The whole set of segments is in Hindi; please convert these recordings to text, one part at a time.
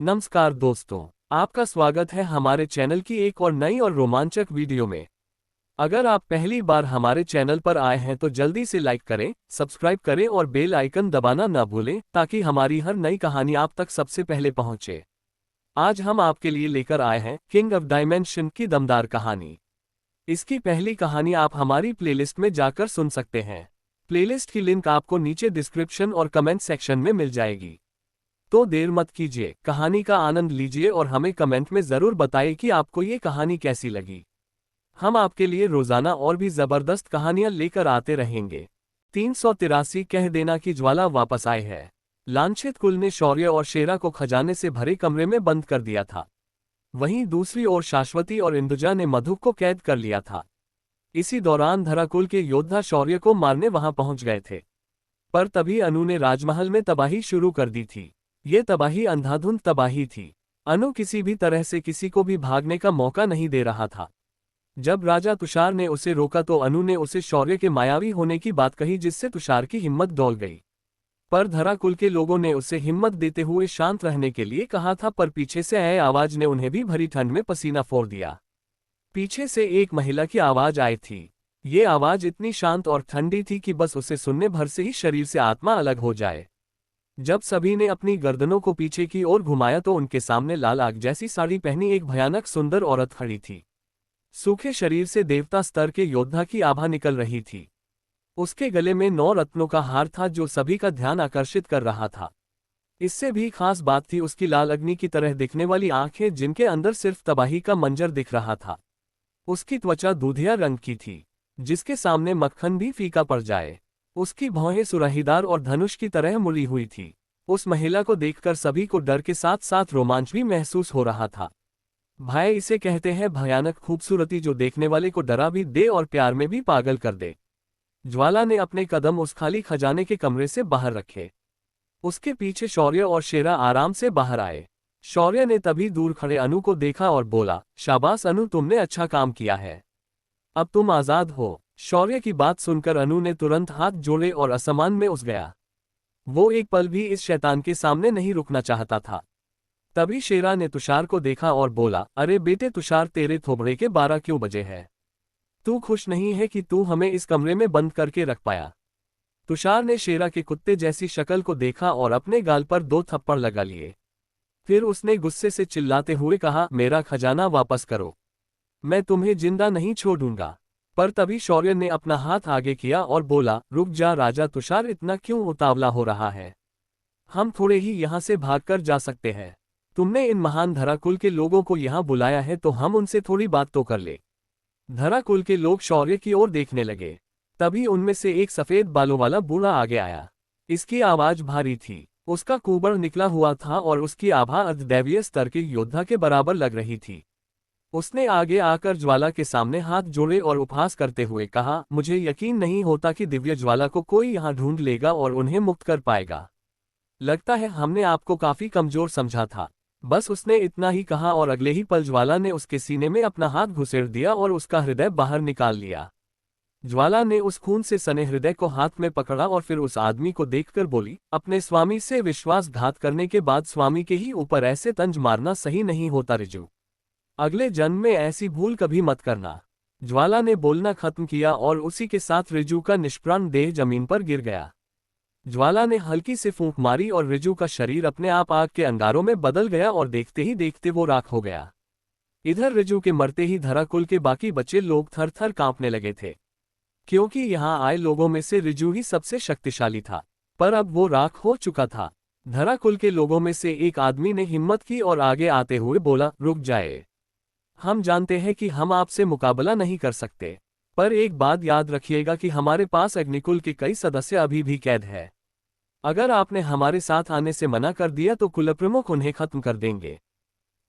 नमस्कार दोस्तों, आपका स्वागत है हमारे चैनल की एक और नई और रोमांचक वीडियो में। अगर आप पहली बार हमारे चैनल पर आए हैं तो जल्दी से लाइक करें, सब्सक्राइब करें और बेल आइकन दबाना न भूलें ताकि हमारी हर नई कहानी आप तक सबसे पहले पहुंचे। आज हम आपके लिए लेकर आए हैं किंग ऑफ डायमेंशन की दमदार कहानी। इसकी पहली कहानी आप हमारी प्लेलिस्ट में जाकर सुन सकते हैं। प्लेलिस्ट की लिंक आपको नीचे डिस्क्रिप्शन और कमेंट सेक्शन में मिल जाएगी। तो देर मत कीजिए, कहानी का आनंद लीजिए और हमें कमेंट में ज़रूर बताइए कि आपको ये कहानी कैसी लगी। हम आपके लिए रोज़ाना और भी ज़बरदस्त कहानियां लेकर आते रहेंगे। 383 कह देना कि ज्वाला वापस आए है। लांछित कुल ने शौर्य और शेरा को खजाने से भरे कमरे में बंद कर दिया था। वहीं दूसरी ओर शाश्वती और इंदुजा ने मधु को कैद कर लिया था। इसी दौरान धराकुल के योद्धा शौर्य को मारने वहां पहुंच गए थे। पर तभी अनु ने राजमहल में तबाही शुरू कर दी थी। ये तबाही अंधाधुंध तबाही थी। अनु किसी भी तरह से किसी को भी भागने का मौका नहीं दे रहा था। जब राजा तुषार ने उसे रोका तो अनु ने उसे शौर्य के मायावी होने की बात कही, जिससे तुषार की हिम्मत डोल गई। पर धराकुल के लोगों ने उसे हिम्मत देते हुए शांत रहने के लिए कहा था, पर पीछे से आए आवाज ने उन्हें भी भरी ठंड में पसीना फोड़ दिया। पीछे से एक महिला की आवाज आई थी। ये आवाज इतनी शांत और ठंडी थी कि बस उसे सुनने भर से ही शरीर से आत्मा अलग हो जाए। जब सभी ने अपनी गर्दनों को पीछे की ओर घुमाया तो उनके सामने लाल आग जैसी साड़ी पहनी एक भयानक सुंदर औरत खड़ी थी। सूखे शरीर से देवता स्तर के योद्धा की आभा निकल रही थी। उसके गले में 9 रत्नों का हार था जो सभी का ध्यान आकर्षित कर रहा था। इससे भी खास बात थी उसकी लाल अग्नि की तरह दिखने वाली आंखें, जिनके अंदर सिर्फ तबाही का मंजर दिख रहा था। उसकी त्वचा दूधिया रंग की थी, जिसके सामने मक्खन भी फीका पड़ जाए। उसकी भौहें सुराहीदार और धनुष की तरह मुड़ी हुई थी। उस महिला को देखकर सभी को डर के साथ साथ रोमांच भी महसूस हो रहा था। भाई, इसे कहते हैं भयानक खूबसूरती, जो देखने वाले को डरा भी दे और प्यार में भी पागल कर दे। ज्वाला ने अपने कदम उस खाली खजाने के कमरे से बाहर रखे। उसके पीछे शौर्य और शेरा आराम से बाहर आए। शौर्य ने तभी दूर खड़े अनु को देखा और बोला, शाबाश अनु, तुमने अच्छा काम किया है। अब तुम आजाद हो। शौर्य की बात सुनकर अनु ने तुरंत हाथ जोड़े और असमान में उस गया। वो एक पल भी इस शैतान के सामने नहीं रुकना चाहता था। तभी शेरा ने तुषार को देखा और बोला, अरे बेटे तुषार, तेरे थोबड़े के 12 क्यों बजे हैं? तू खुश नहीं है कि तू हमें इस कमरे में बंद करके रख पाया? तुषार ने शेरा के कुत्ते जैसी शक्ल को देखा और अपने गाल पर 2 थप्पड़ लगा लिए। फिर उसने गुस्से से चिल्लाते हुए कहा, मेरा खजाना वापस करो, मैं तुम्हें जिंदा नहीं छोड़ूंगा। पर तभी शौर्य ने अपना हाथ आगे किया और बोला, रुक जा राजा तुषार, इतना क्यों उतावला हो रहा है? हम थोड़े ही यहाँ से भागकर जा सकते हैं। तुमने इन महान धराकुल के लोगों को यहाँ बुलाया है तो हम उनसे थोड़ी बात तो कर ले। धराकुल के लोग शौर्य की ओर देखने लगे। तभी उनमें से एक सफेद बालों वाला बूढ़ा आगे आया। इसकी आवाज भारी थी, उसका कुबड़ निकला हुआ था और उसकी आभा अर्धदैवीय स्तर के योद्धा के बराबर लग रही थी। उसने आगे आकर ज्वाला के सामने हाथ जोड़े और उपहास करते हुए कहा, मुझे यकीन नहीं होता कि दिव्य ज्वाला को कोई यहाँ ढूंढ लेगा और उन्हें मुक्त कर पाएगा। लगता है हमने आपको काफी कमजोर समझा था। बस उसने इतना ही कहा और अगले ही पल ज्वाला ने उसके सीने में अपना हाथ घुसेड़ दिया और उसका हृदय बाहर निकाल लिया। ज्वाला ने उस खून से सने हृदय को हाथ में पकड़ा और फिर उस आदमी को देखकर बोली, अपने स्वामी से विश्वासघात करने के बाद स्वामी के ही ऊपर ऐसे तंज मारना सही नहीं होता रिजू। अगले जन्म में ऐसी भूल कभी मत करना। ज्वाला ने बोलना खत्म किया और उसी के साथ रिजू का निष्प्राण देह जमीन पर गिर गया। ज्वाला ने हल्की से फूंक मारी और रिजू का शरीर अपने आप आग के अंगारों में बदल गया और देखते ही देखते वो राख हो गया। इधर रिजू के मरते ही धराकुल के बाकी बचे लोग थर थर कांपने लगे थे, क्योंकि यहाँ आए लोगों में से रिजू ही सबसे शक्तिशाली था। पर अब वो राख हो चुका था। धराकुल के लोगों में से एक आदमी ने हिम्मत की और आगे आते हुए बोला, रुक जाए, हम जानते हैं कि हम आपसे मुकाबला नहीं कर सकते, पर एक बात याद रखिएगा कि हमारे पास अग्निकुल के कई सदस्य अभी भी कैद है। अगर आपने हमारे साथ आने से मना कर दिया तो कुलप्रमुख उन्हें खत्म कर देंगे।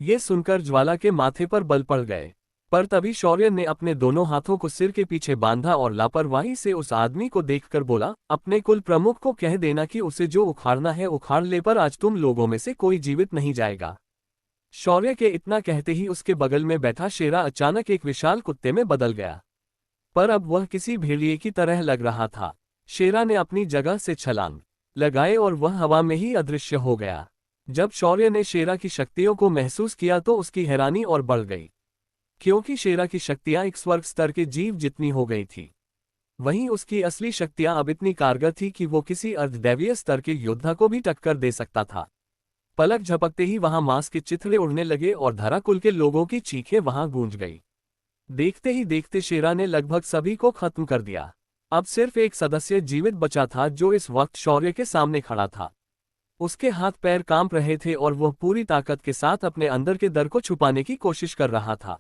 ये सुनकर ज्वाला के माथे पर बल पड़ गए। पर तभी शौर्य ने अपने दोनों हाथों को सिर के पीछे बांधा और लापरवाही से उस आदमी को देखकर बोला, अपने कुल प्रमुख को कह देना कि उसे जो उखाड़ना है उखाड़ ले, पर आज तुम लोगों में से कोई जीवित नहीं जाएगा। शौर्य के इतना कहते ही उसके बगल में बैठा शेरा अचानक एक विशाल कुत्ते में बदल गया। पर अब वह किसी भेड़िए की तरह लग रहा था। शेरा ने अपनी जगह से छलांग लगाए और वह हवा में ही अदृश्य हो गया। जब शौर्य ने शेरा की शक्तियों को महसूस किया तो उसकी हैरानी और बढ़ गई, क्योंकि शेरा की शक्तियां एक स्वर्ग स्तर के जीव जितनी हो गई थी। वहीं उसकी असली शक्तियां अब इतनी कारगर थी कि वो किसी अर्धदैवीय स्तर के योद्धा को भी टक्कर दे सकता था। पलक झपकते ही वहां मांस के चिथड़े उड़ने लगे और धराकुल के लोगों की चीखें वहां गूंज गई। देखते ही देखते शेरा ने लगभग सभी को खत्म कर दिया। अब सिर्फ एक सदस्य जीवित बचा था, जो इस वक्त शौर्य के सामने खड़ा था। उसके हाथ पैर कांप रहे थे और वह पूरी ताकत के साथ अपने अंदर के डर को छुपाने की कोशिश कर रहा था।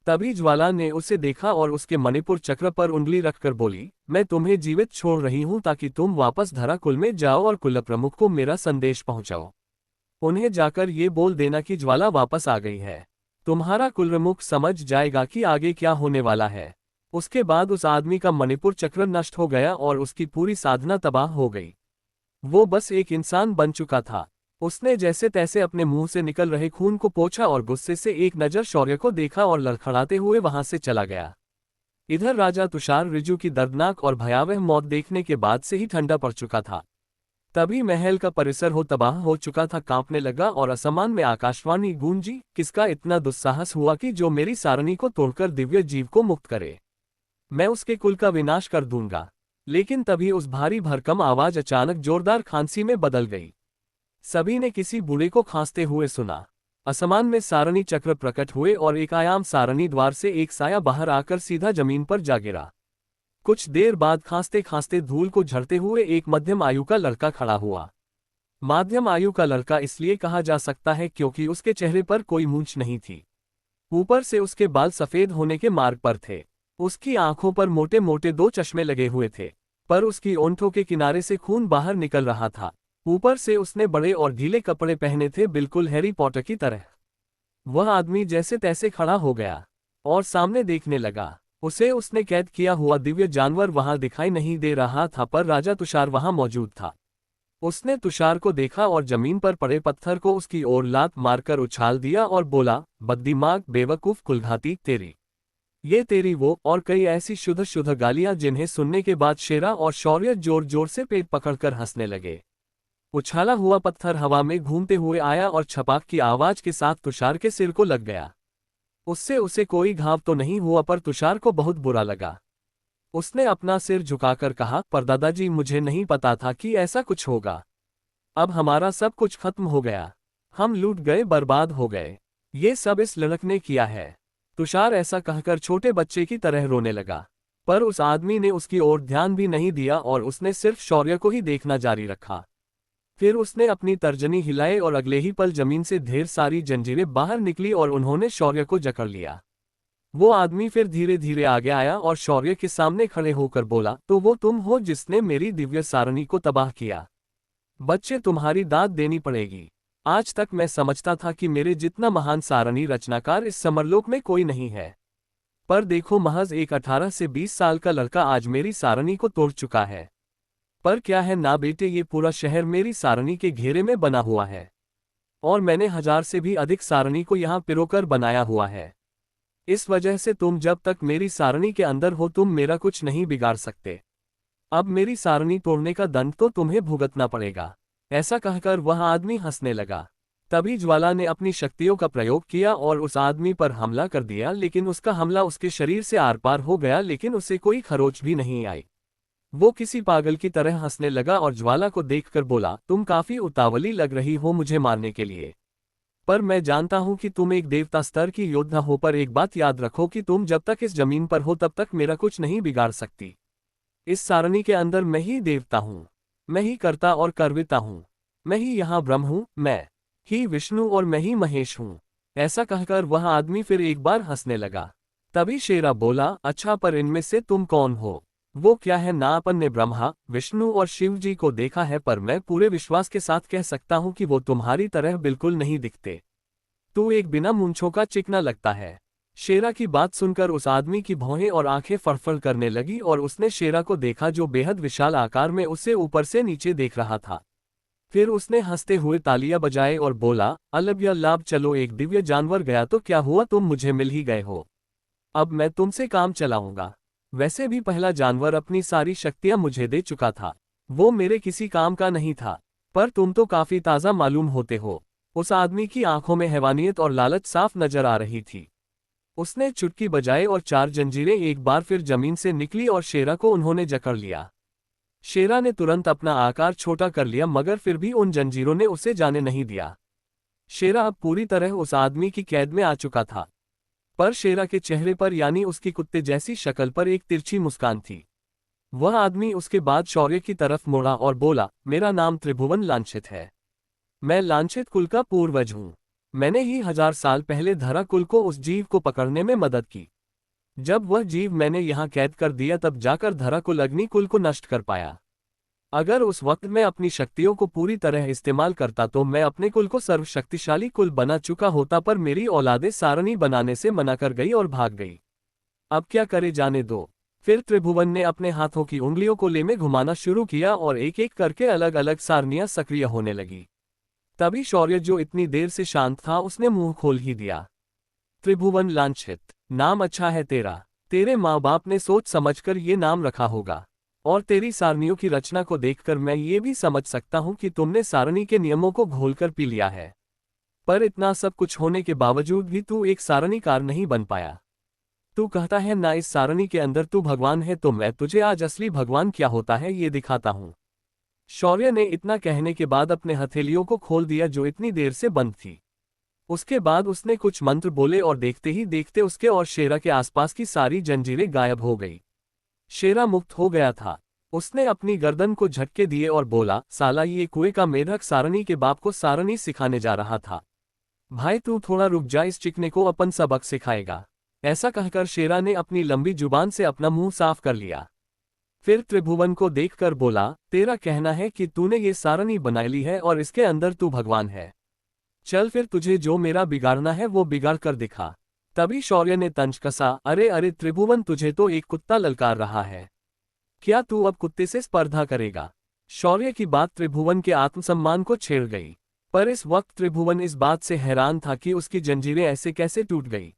तभी ज्वाला ने उसे देखा और उसके मणिपुर चक्र पर उंगली रखकर बोली, मैं तुम्हें जीवित छोड़ रही हूं ताकि तुम वापस धराकुल में जाओ और कुल प्रमुख को मेरा संदेश पहुंचाओ। उन्हें जाकर ये बोल देना कि ज्वाला वापस आ गई है। तुम्हारा कुलप्रमुख समझ जाएगा कि आगे क्या होने वाला है। उसके बाद उस आदमी का मणिपुर चक्र नष्ट हो गया और उसकी पूरी साधना तबाह हो गई। वो बस एक इंसान बन चुका था। उसने जैसे तैसे अपने मुंह से निकल रहे खून को पोंछा और गुस्से से एक नजर शौर्य को देखा और लड़खड़ाते हुए वहां से चला गया। इधर राजा तुषार ऋजु की दर्दनाक और भयावह मौत देखने के बाद से ही ठंडा पड़ चुका था। तभी महल का परिसर तबाह हो चुका था, कांपने लगा और असमान में आकाशवाणी गूंजी, किसका इतना दुस्साहस हुआ कि जो मेरी सारणी को तोड़कर दिव्य जीव को मुक्त करे। मैं उसके कुल का विनाश कर दूंगा। लेकिन तभी उस भारी भरकम आवाज अचानक जोरदार खांसी में बदल गई। सभी ने किसी बूढ़े को खांसते हुए सुना। असमान में सारणी चक्र प्रकट हुए और एक आयाम सारणी द्वार से एक साया बाहर आकर सीधा जमीन पर जा गिरा। कुछ देर बाद खांसते खांसते धूल को झड़ते हुए एक मध्यम आयु का लड़का खड़ा हुआ। मध्यम आयु का लड़का इसलिए कहा जा सकता है क्योंकि उसके चेहरे पर कोई मूंछ नहीं थी। ऊपर से उसके बाल सफेद होने के मार्ग पर थे। उसकी आंखों पर मोटे मोटे 2 चश्मे लगे हुए थे, पर उसकी ओंठों के किनारे से खून बाहर निकल रहा था। ऊपर से उसने बड़े और ढीले कपड़े पहने थे, बिल्कुल हैरी पॉटर की तरह। वह आदमी जैसे तैसे खड़ा हो गया और सामने देखने लगा। उसने कैद किया हुआ दिव्य जानवर वहां दिखाई नहीं दे रहा था, पर राजा तुषार वहां मौजूद था। उसने तुषार को देखा और जमीन पर पड़े पत्थर को उसकी ओर लात मारकर उछाल दिया और बोला, बददिमाग, बेवकूफ, कुलघाती, ये तेरी वो और कई ऐसी शुद्ध शुद्ध गालियां जिन्हें सुनने के बाद शेरा और शौर्य जोर जोर से पेट पकड़कर हंसने लगे। उछाला हुआ पत्थर हवा में घूमते हुए आया और छपाक की आवाज के साथ तुषार के सिर को लग गया। उससे उसे कोई घाव तो नहीं हुआ, पर तुषार को बहुत बुरा लगा। उसने अपना सिर झुकाकर कहा, पर दादाजी, मुझे नहीं पता था कि ऐसा कुछ होगा। अब हमारा सब कुछ खत्म हो गया। हम लूट गए, बर्बाद हो गए। ये सब इस लड़क ने किया है। तुषार ऐसा कहकर छोटे बच्चे की तरह रोने लगा, पर उस आदमी ने उसकी ओर ध्यान भी नहीं दिया और उसने सिर्फ शौर्य को ही देखना जारी रखा। फिर उसने अपनी तर्जनी हिलाई और अगले ही पल जमीन से ढेर सारी जंजीरें बाहर निकली और उन्होंने शौर्य को जकड़ लिया। वो आदमी फिर धीरे धीरे आगे आया और शौर्य के सामने खड़े होकर बोला, तो वो तुम हो जिसने मेरी दिव्य सारणी को तबाह किया। बच्चे, तुम्हारी दाद देनी पड़ेगी। आज तक मैं समझता था कि मेरे जितना महान सारणी रचनाकार इस समरलोक में कोई नहीं है, पर देखो, महज एक 18 से 20 साल का लड़का आज मेरी सारणी को तोड़ चुका है। पर क्या है ना बेटे, ये पूरा शहर मेरी सारणी के घेरे में बना हुआ है और मैंने 1000 से भी अधिक सारणी को यहाँ पिरोकर बनाया हुआ है। इस वजह से तुम जब तक मेरी सारणी के अंदर हो तुम मेरा कुछ नहीं बिगाड़ सकते। अब मेरी सारणी तोड़ने का दंड तो तुम्हें भुगतना पड़ेगा। ऐसा कहकर वह आदमी हंसने लगा। तभी ज्वाला ने अपनी शक्तियों का प्रयोग किया और उस आदमी पर हमला कर दिया, लेकिन उसका हमला उसके शरीर से आर पार हो गया, लेकिन उसे कोई खरोच भी नहीं आई। वो किसी पागल की तरह हंसने लगा और ज्वाला को देखकर बोला, तुम काफी उतावली लग रही हो मुझे मारने के लिए, पर मैं जानता हूं कि तुम एक देवता स्तर की योद्धा हो। पर एक बात याद रखो कि तुम जब तक इस जमीन पर हो तब तक मेरा कुछ नहीं बिगाड़ सकती। इस सारणी के अंदर मैं ही देवता हूं, मैं ही कर्ता और कर्विता हूं, मैं ही यहाँ ब्रह्म हूं, मैं ही विष्णु और मैं ही महेश हूं। ऐसा कहकर वह आदमी फिर एक बार हंसने लगा। तभी शेरा बोला, अच्छा, पर इनमें से तुम कौन हो? वो क्या है ना, अपन ने ब्रह्मा, विष्णु और शिव जी को देखा है, पर मैं पूरे विश्वास के साथ कह सकता हूं कि वो तुम्हारी तरह बिल्कुल नहीं दिखते। तू एक बिना मूंछों का चिकना लगता है। शेरा की बात सुनकर उस आदमी की भौहें और आंखें फड़फड़ करने लगी और उसने शेरा को देखा जो बेहद विशाल आकार में उसे ऊपर से नीचे देख रहा था। फिर उसने हंसते हुए तालियां बजाए और बोला, अलब या लाभ, चलो, एक दिव्य जानवर गया तो क्या हुआ, तुम मुझे मिल ही गए हो। अब मैं तुमसे काम चलाऊंगा। वैसे भी पहला जानवर अपनी सारी शक्तियां मुझे दे चुका था, वो मेरे किसी काम का नहीं था, पर तुम तो काफी ताज़ा मालूम होते हो। उस आदमी की आंखों में हैवानियत और लालच साफ नजर आ रही थी। उसने चुटकी बजाई और 4 जंजीरें एक बार फिर जमीन से निकली और शेरा को उन्होंने जकड़ लिया। शेरा ने तुरंत अपना आकार छोटा कर लिया, मगर फिर भी उन जंजीरों ने उसे जाने नहीं दिया। शेरा अब पूरी तरह उस आदमी की कैद में आ चुका था। पर शेरा के चेहरे पर, यानी उसकी कुत्ते जैसी शक्ल पर, एक तिरछी मुस्कान थी। वह आदमी उसके बाद शौर्य की तरफ मुड़ा और बोला, मेरा नाम त्रिभुवन लांछित है। मैं लांछित कुल का पूर्वज हूँ। मैंने ही 1000 साल पहले धरा कुल को उस जीव को पकड़ने में मदद की। जब वह जीव मैंने यहाँ कैद कर दिया तब जाकर धरा कुल अग्नि कुल को नष्ट कर पाया। अगर उस वक्त मैं अपनी शक्तियों को पूरी तरह इस्तेमाल करता तो मैं अपने कुल को सर्वशक्तिशाली कुल बना चुका होता, पर मेरी औलादे सारणी बनाने से मना कर गई और भाग गई। अब क्या करे, जाने दो। फिर त्रिभुवन ने अपने हाथों की उंगलियों को ले में घुमाना शुरू किया और एक एक करके अलग अलग सारनियां सक्रिय होने लगी। तभी शौर्य, जो इतनी देर से शांत था, उसने मुंह खोल ही दिया। त्रिभुवन लांछित, नाम अच्छा है तेरा। तेरे माँ बाप ने सोच समझकर ये नाम रखा होगा, और तेरी सारनियों की रचना को देखकर मैं ये भी समझ सकता हूँ कि तुमने सारणी के नियमों को घोलकर पी लिया है। पर इतना सब कुछ होने के बावजूद भी तू एक सारणीकार नहीं बन पाया। तू कहता है ना इस सारणी के अंदर तू भगवान है, तो मैं तुझे आज असली भगवान क्या होता है ये दिखाता हूँ। शौर्य ने इतना कहने के बाद अपने हथेलियों को खोल दिया जो इतनी देर से बंद थी। उसके बाद उसने कुछ मंत्र बोले और देखते ही देखते उसके और शेरा के आसपास की सारी जंजीरें गायब हो गई। शेरा मुक्त हो गया था। उसने अपनी गर्दन को झटके दिए और बोला, साला ये कुएं का मेढक सारणी के बाप को सारणी सिखाने जा रहा था। भाई तू थोड़ा रुक जा, इस चिकने को अपन सबक सिखाएगा। ऐसा कहकर शेरा ने अपनी लंबी जुबान से अपना मुंह साफ कर लिया। फिर त्रिभुवन को देखकर बोला, तेरा कहना है कि तूने ये सारणी बना ली है और इसके अंदर तू भगवान है। चल फिर तुझे जो मेरा बिगाड़ना है वो बिगाड़ कर दिखा। तभी शौर्य ने तंज कसा, अरे अरे त्रिभुवन, तुझे तो एक कुत्ता ललकार रहा है। क्या तू अब कुत्ते से स्पर्धा करेगा? शौर्य की बात त्रिभुवन के आत्मसम्मान को छेड़ गई। पर इस वक्त त्रिभुवन इस बात से हैरान था कि उसकी जंजीरें ऐसे कैसे टूट गई।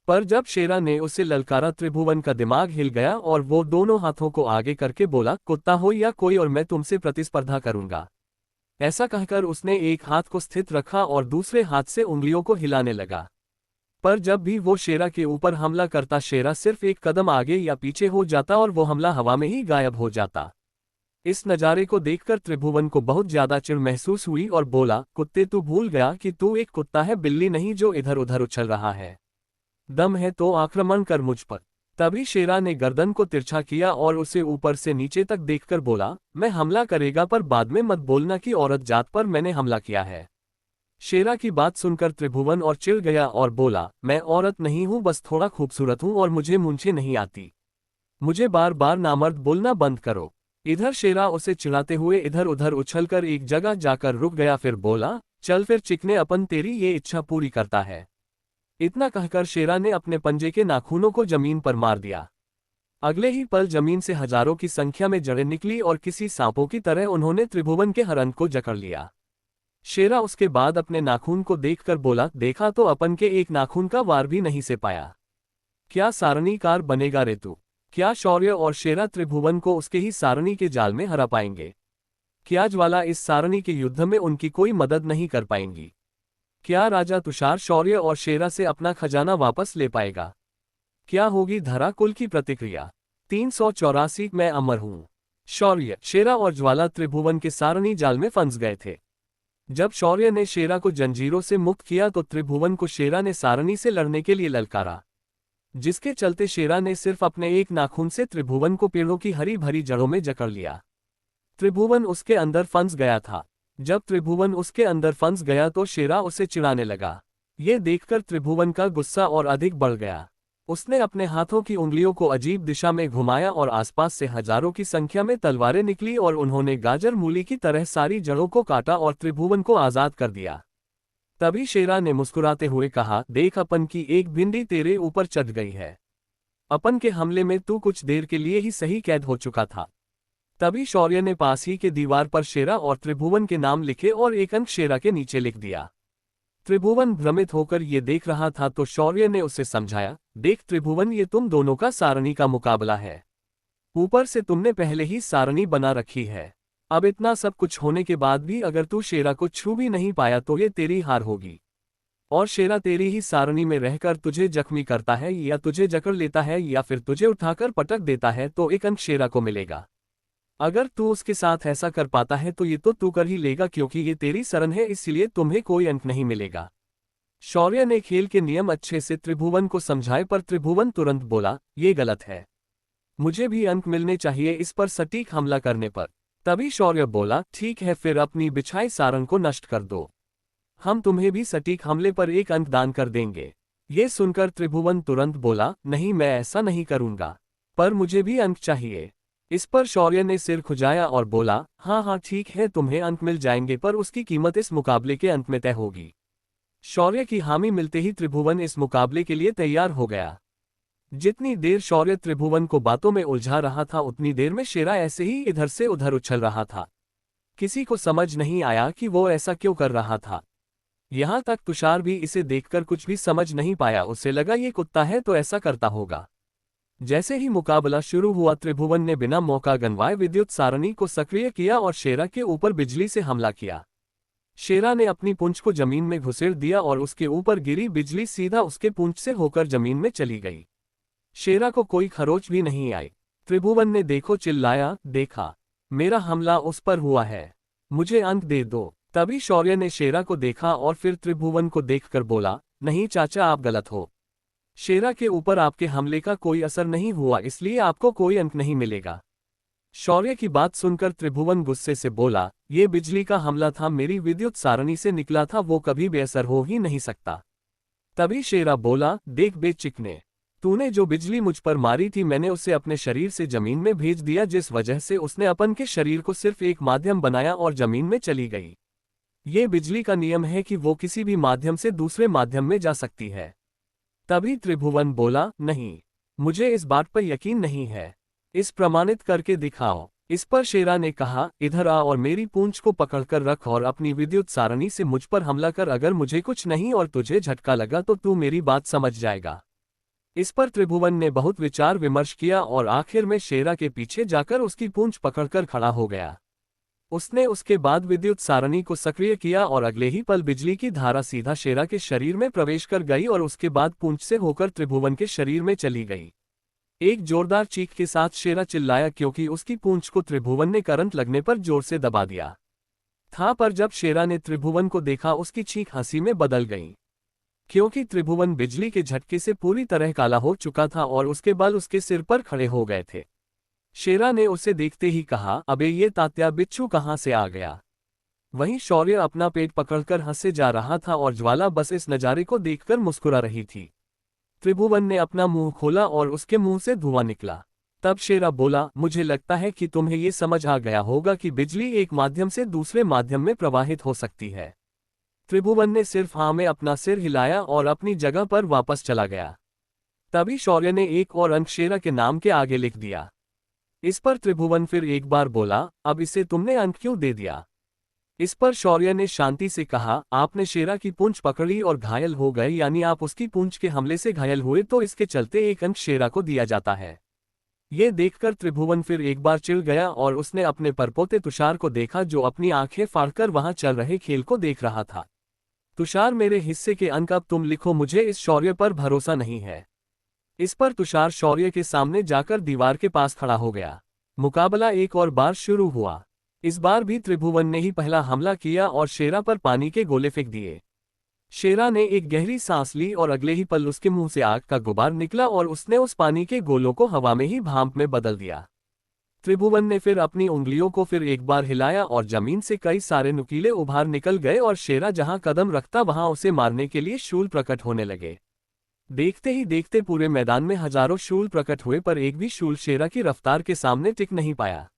पर जब शेरा ने उसे ललकारा, त्रिभुवन का दिमाग हिल गया और वो दोनों हाथों को आगे करके बोला, कुत्ता हो या कोई और, मैं तुमसे प्रतिस्पर्धा करूंगा। ऐसा कहकर उसने एक हाथ को स्थित रखा और दूसरे हाथ से उंगलियों को हिलाने लगा। पर जब भी वो शेरा के ऊपर हमला करता, शेरा सिर्फ एक कदम आगे या पीछे हो जाता और वो हमला हवा में ही गायब हो जाता। इस नज़ारे को देखकर त्रिभुवन को बहुत ज्यादा चिढ़ महसूस हुई और बोला, कुत्ते, तू भूल गया कि तू एक कुत्ता है, बिल्ली नहीं जो इधर उधर उछल रहा है। दम है तो आक्रमण कर मुझ पर। तभी शेरा ने गर्दन को तिरछा किया और उसे ऊपर से नीचे तक देखकर बोला, मैं हमला करेगा, पर बाद में मत बोलना कि औरत जात पर मैंने हमला किया है। शेरा की बात सुनकर त्रिभुवन और चिढ़ गया और बोला, मैं औरत नहीं हूं, बस थोड़ा खूबसूरत हूं और मुझे मूंछें नहीं आती। मुझे बार बार नामर्द बोलना बंद करो। इधर शेरा उसे चिढ़ाते हुए इधर उधर उछलकर एक जगह जाकर रुक गया, फिर बोला, चल फिर चिकने, अपन तेरी ये इच्छा पूरी करता है। इतना कहकर शेरा ने अपने पंजे के नाखूनों को जमीन पर मार दिया। अगले ही पल जमीन से हजारों की संख्या में जड़ें निकली और किसी सांपों की तरह उन्होंने त्रिभुवन के हरंत को जकड़ लिया। शेरा उसके बाद अपने नाखून को देखकर बोला, देखा तो अपन के एक नाखून का वार भी नहीं से पाया। क्या सारणीकार बनेगा रे तू? क्या शौर्य और शेरा त्रिभुवन को उसके ही सारणी के जाल में हरा पाएंगे? क्या ज्वाला इस सारणी के युद्ध में उनकी कोई मदद नहीं कर पाएंगी? क्या राजा तुषार शौर्य और शेरा से अपना खजाना वापस ले पाएगा? क्या होगी धरा कुल की प्रतिक्रिया? 384 मैं अमर हूं। शौर्य, शेरा और ज्वाला त्रिभुवन के सारणी जाल में फंस गए थे। जब शौर्य ने शेरा को जंजीरों से मुक्त किया तो त्रिभुवन को शेरा ने सारणी से लड़ने के लिए ललकारा, जिसके चलते शेरा ने सिर्फ अपने एक नाखून से त्रिभुवन को पेड़ों की हरी भरी जड़ों में जकड़ लिया। त्रिभुवन उसके अंदर फंस गया था। जब त्रिभुवन उसके अंदर फंस गया तो शेरा उसे चिढ़ाने लगा। ये देखकर त्रिभुवन का गुस्सा और अधिक बढ़ गया। उसने अपने हाथों की उंगलियों को अजीब दिशा में घुमाया और आसपास से हजारों की संख्या में तलवारें निकली और उन्होंने गाजर मूली की तरह सारी जड़ों को काटा और त्रिभुवन को आजाद कर दिया। तभी शेरा ने मुस्कुराते हुए कहा, देख, अपन की एक भिंडी तेरे ऊपर चढ़ गई है। अपन के हमले में तू कुछ देर के लिए ही सही कैद हो चुका था। तभी शौर्य ने पास ही के दीवार पर शेरा और त्रिभुवन के नाम लिखे और एक अंक शेरा के नीचे लिख दिया। त्रिभुवन भ्रमित होकर ये देख रहा था तो शौर्य ने उसे समझाया, देख त्रिभुवन, ये तुम दोनों का सारणी का मुकाबला है। ऊपर से तुमने पहले ही सारणी बना रखी है। अब इतना सब कुछ होने के बाद भी अगर तू शेरा को छू भी नहीं पाया तो ये तेरी हार होगी। और शेरा तेरी ही सारणी में रहकर तुझे जख्मी करता है या तुझे जकड़ लेता है या फिर तुझे उठाकर पटक देता है तो एक अंक शेरा को मिलेगा। अगर तू उसके साथ ऐसा कर पाता है तो ये तो तू कर ही लेगा, क्योंकि ये तेरी शरण है, इसलिए तुम्हें कोई अंक नहीं मिलेगा। शौर्य ने खेल के नियम अच्छे से त्रिभुवन को समझाए, पर त्रिभुवन तुरंत बोला, ये गलत है, मुझे भी अंक मिलने चाहिए इस पर सटीक हमला करने पर। तभी शौर्य बोला, ठीक है, फिर अपनी बिछाई सारंग को नष्ट कर दो, हम तुम्हें भी सटीक हमले पर एक अंक दान कर देंगे। ये सुनकर त्रिभुवन तुरंत बोला, नहीं, मैं ऐसा नहीं करूंगा, पर मुझे भी अंक चाहिए। इस पर शौर्य ने सिर खुजाया और बोला, हाँ हाँ ठीक है, तुम्हें अंक मिल जाएंगे, पर उसकी कीमत इस मुकाबले के अंत में तय होगी। शौर्य की हामी मिलते ही त्रिभुवन इस मुकाबले के लिए तैयार हो गया। जितनी देर शौर्य त्रिभुवन को बातों में उलझा रहा था उतनी देर में शेरा ऐसे ही इधर से उधर उछल रहा था। किसी को समझ नहीं आया कि वो ऐसा क्यों कर रहा था। यहां तक तुषार भी इसे देखकर कुछ भी समझ नहीं पाया, उसे लगा ये कुत्ता है तो ऐसा करता होगा। जैसे ही मुकाबला शुरू हुआ त्रिभुवन ने बिना मौका गंवाए विद्युत सारणी को सक्रिय किया और शेरा के ऊपर बिजली से हमला किया। शेरा ने अपनी पूंछ को जमीन में घुसेड़ दिया और उसके ऊपर गिरी बिजली सीधा उसके पूंछ से होकर जमीन में चली गई। शेरा को कोई खरोच भी नहीं आई। त्रिभुवन ने देखो चिल्लाया, देखा, मेरा हमला उस पर हुआ है, मुझे अंक दे दो। तभी शौर्य ने शेरा को देखा और फिर त्रिभुवन को देखकर बोला, नहीं चाचा, आप गलत हो, शेरा के ऊपर आपके हमले का कोई असर नहीं हुआ, इसलिए आपको कोई अंक नहीं मिलेगा। शौर्य की बात सुनकर त्रिभुवन गुस्से से बोला, ये बिजली का हमला था, मेरी विद्युत सारणी से निकला था, वो कभी बेअसर हो ही नहीं सकता। तभी शेरा बोला, देख बेचिकने, तूने जो बिजली मुझ पर मारी थी मैंने उसे अपने शरीर से जमीन में भेज दिया, जिस वजह से उसने अपन के शरीर को सिर्फ एक माध्यम बनाया और जमीन में चली गई। ये बिजली का नियम है कि वो किसी भी माध्यम से दूसरे माध्यम में जा सकती है। तभी त्रिभुवन बोला, नहीं, मुझे इस बात पर यकीन नहीं है, इस प्रमाणित करके दिखाओ। इस पर शेरा ने कहा, इधर आ और मेरी पूंछ को पकड़कर रख और अपनी विद्युत सारणी से मुझ पर हमला कर, अगर मुझे कुछ नहीं और तुझे झटका लगा तो तू मेरी बात समझ जाएगा। इस पर त्रिभुवन ने बहुत विचार विमर्श किया और आखिर में शेरा के पीछे जाकर उसकी पूंछ पकड़कर खड़ा हो गया। उसने उसके बाद विद्युत सारणी को सक्रिय किया और अगले ही पल बिजली की धारा सीधा शेरा के शरीर में प्रवेश कर गई और उसके बाद पूंछ से होकर त्रिभुवन के शरीर में चली गई। एक जोरदार चीख के साथ शेरा चिल्लाया, क्योंकि उसकी पूंछ को त्रिभुवन ने करंट लगने पर जोर से दबा दिया था, पर जब शेरा ने त्रिभुवन को देखा उसकी चीख हंसी में बदल गई, क्योंकि त्रिभुवन बिजली के झटके से पूरी तरह काला हो चुका था और उसके बाल उसके सिर पर खड़े हो गए थे। शेरा ने उसे देखते ही कहा, अबे ये तात्या बिच्छू कहाँ से आ गया। वहीं शौर्य अपना पेट पकड़कर हंसे जा रहा था और ज्वाला बस इस नज़ारे को देखकर मुस्कुरा रही थी। त्रिभुवन ने अपना मुंह खोला और उसके मुंह से धुआं निकला। तब शेरा बोला, मुझे लगता है कि तुम्हें ये समझ आ गया होगा कि बिजली एक माध्यम से दूसरे माध्यम में प्रवाहित हो सकती है। त्रिभुवन ने सिर्फ हाँ में अपना सिर हिलाया और अपनी जगह पर वापस चला गया। तभी शौर्य ने एक और अंक शेरा के नाम के आगे लिख दिया। इस पर त्रिभुवन फिर एक बार बोला, अब इसे तुमने अंक क्यों दे दिया। इस पर शौर्य ने शांति से कहा, आपने शेरा की पूंछ पकड़ी और घायल हो गए, यानी आप उसकी पूंछ के हमले से घायल हुए, तो इसके चलते एक अंक शेरा को दिया जाता है। ये देखकर त्रिभुवन फिर एक बार चिढ़ गया और उसने अपने परपोते तुषार को देखा, जो अपनी आंखें फाड़कर वहां चल रहे खेल को देख रहा था। तुषार, मेरे हिस्से के अंक अब तुम लिखो, मुझे इस शौर्य पर भरोसा नहीं है। इस पर तुषार शौर्य के सामने जाकर दीवार के पास खड़ा हो गया। मुकाबला एक और बार शुरू हुआ। इस बार भी त्रिभुवन ने ही पहला हमला किया और शेरा पर पानी के गोले फेंक दिए। शेरा ने एक गहरी सांस ली और अगले ही पल उसके मुंह से आग का गुबार निकला और उसने उस पानी के गोलों को हवा में ही भाप में बदल दिया। त्रिभुवन ने फिर अपनी उंगलियों को फिर एक बार हिलाया और जमीन से कई सारे नुकीले उभार निकल गए और शेरा जहां कदम रखता वहां उसे मारने के लिए शूल प्रकट होने लगे। देखते ही देखते पूरे मैदान में हजारों शूल प्रकट हुए, पर एक भी शूल शेरा की रफ्तार के सामने टिक नहीं पाया।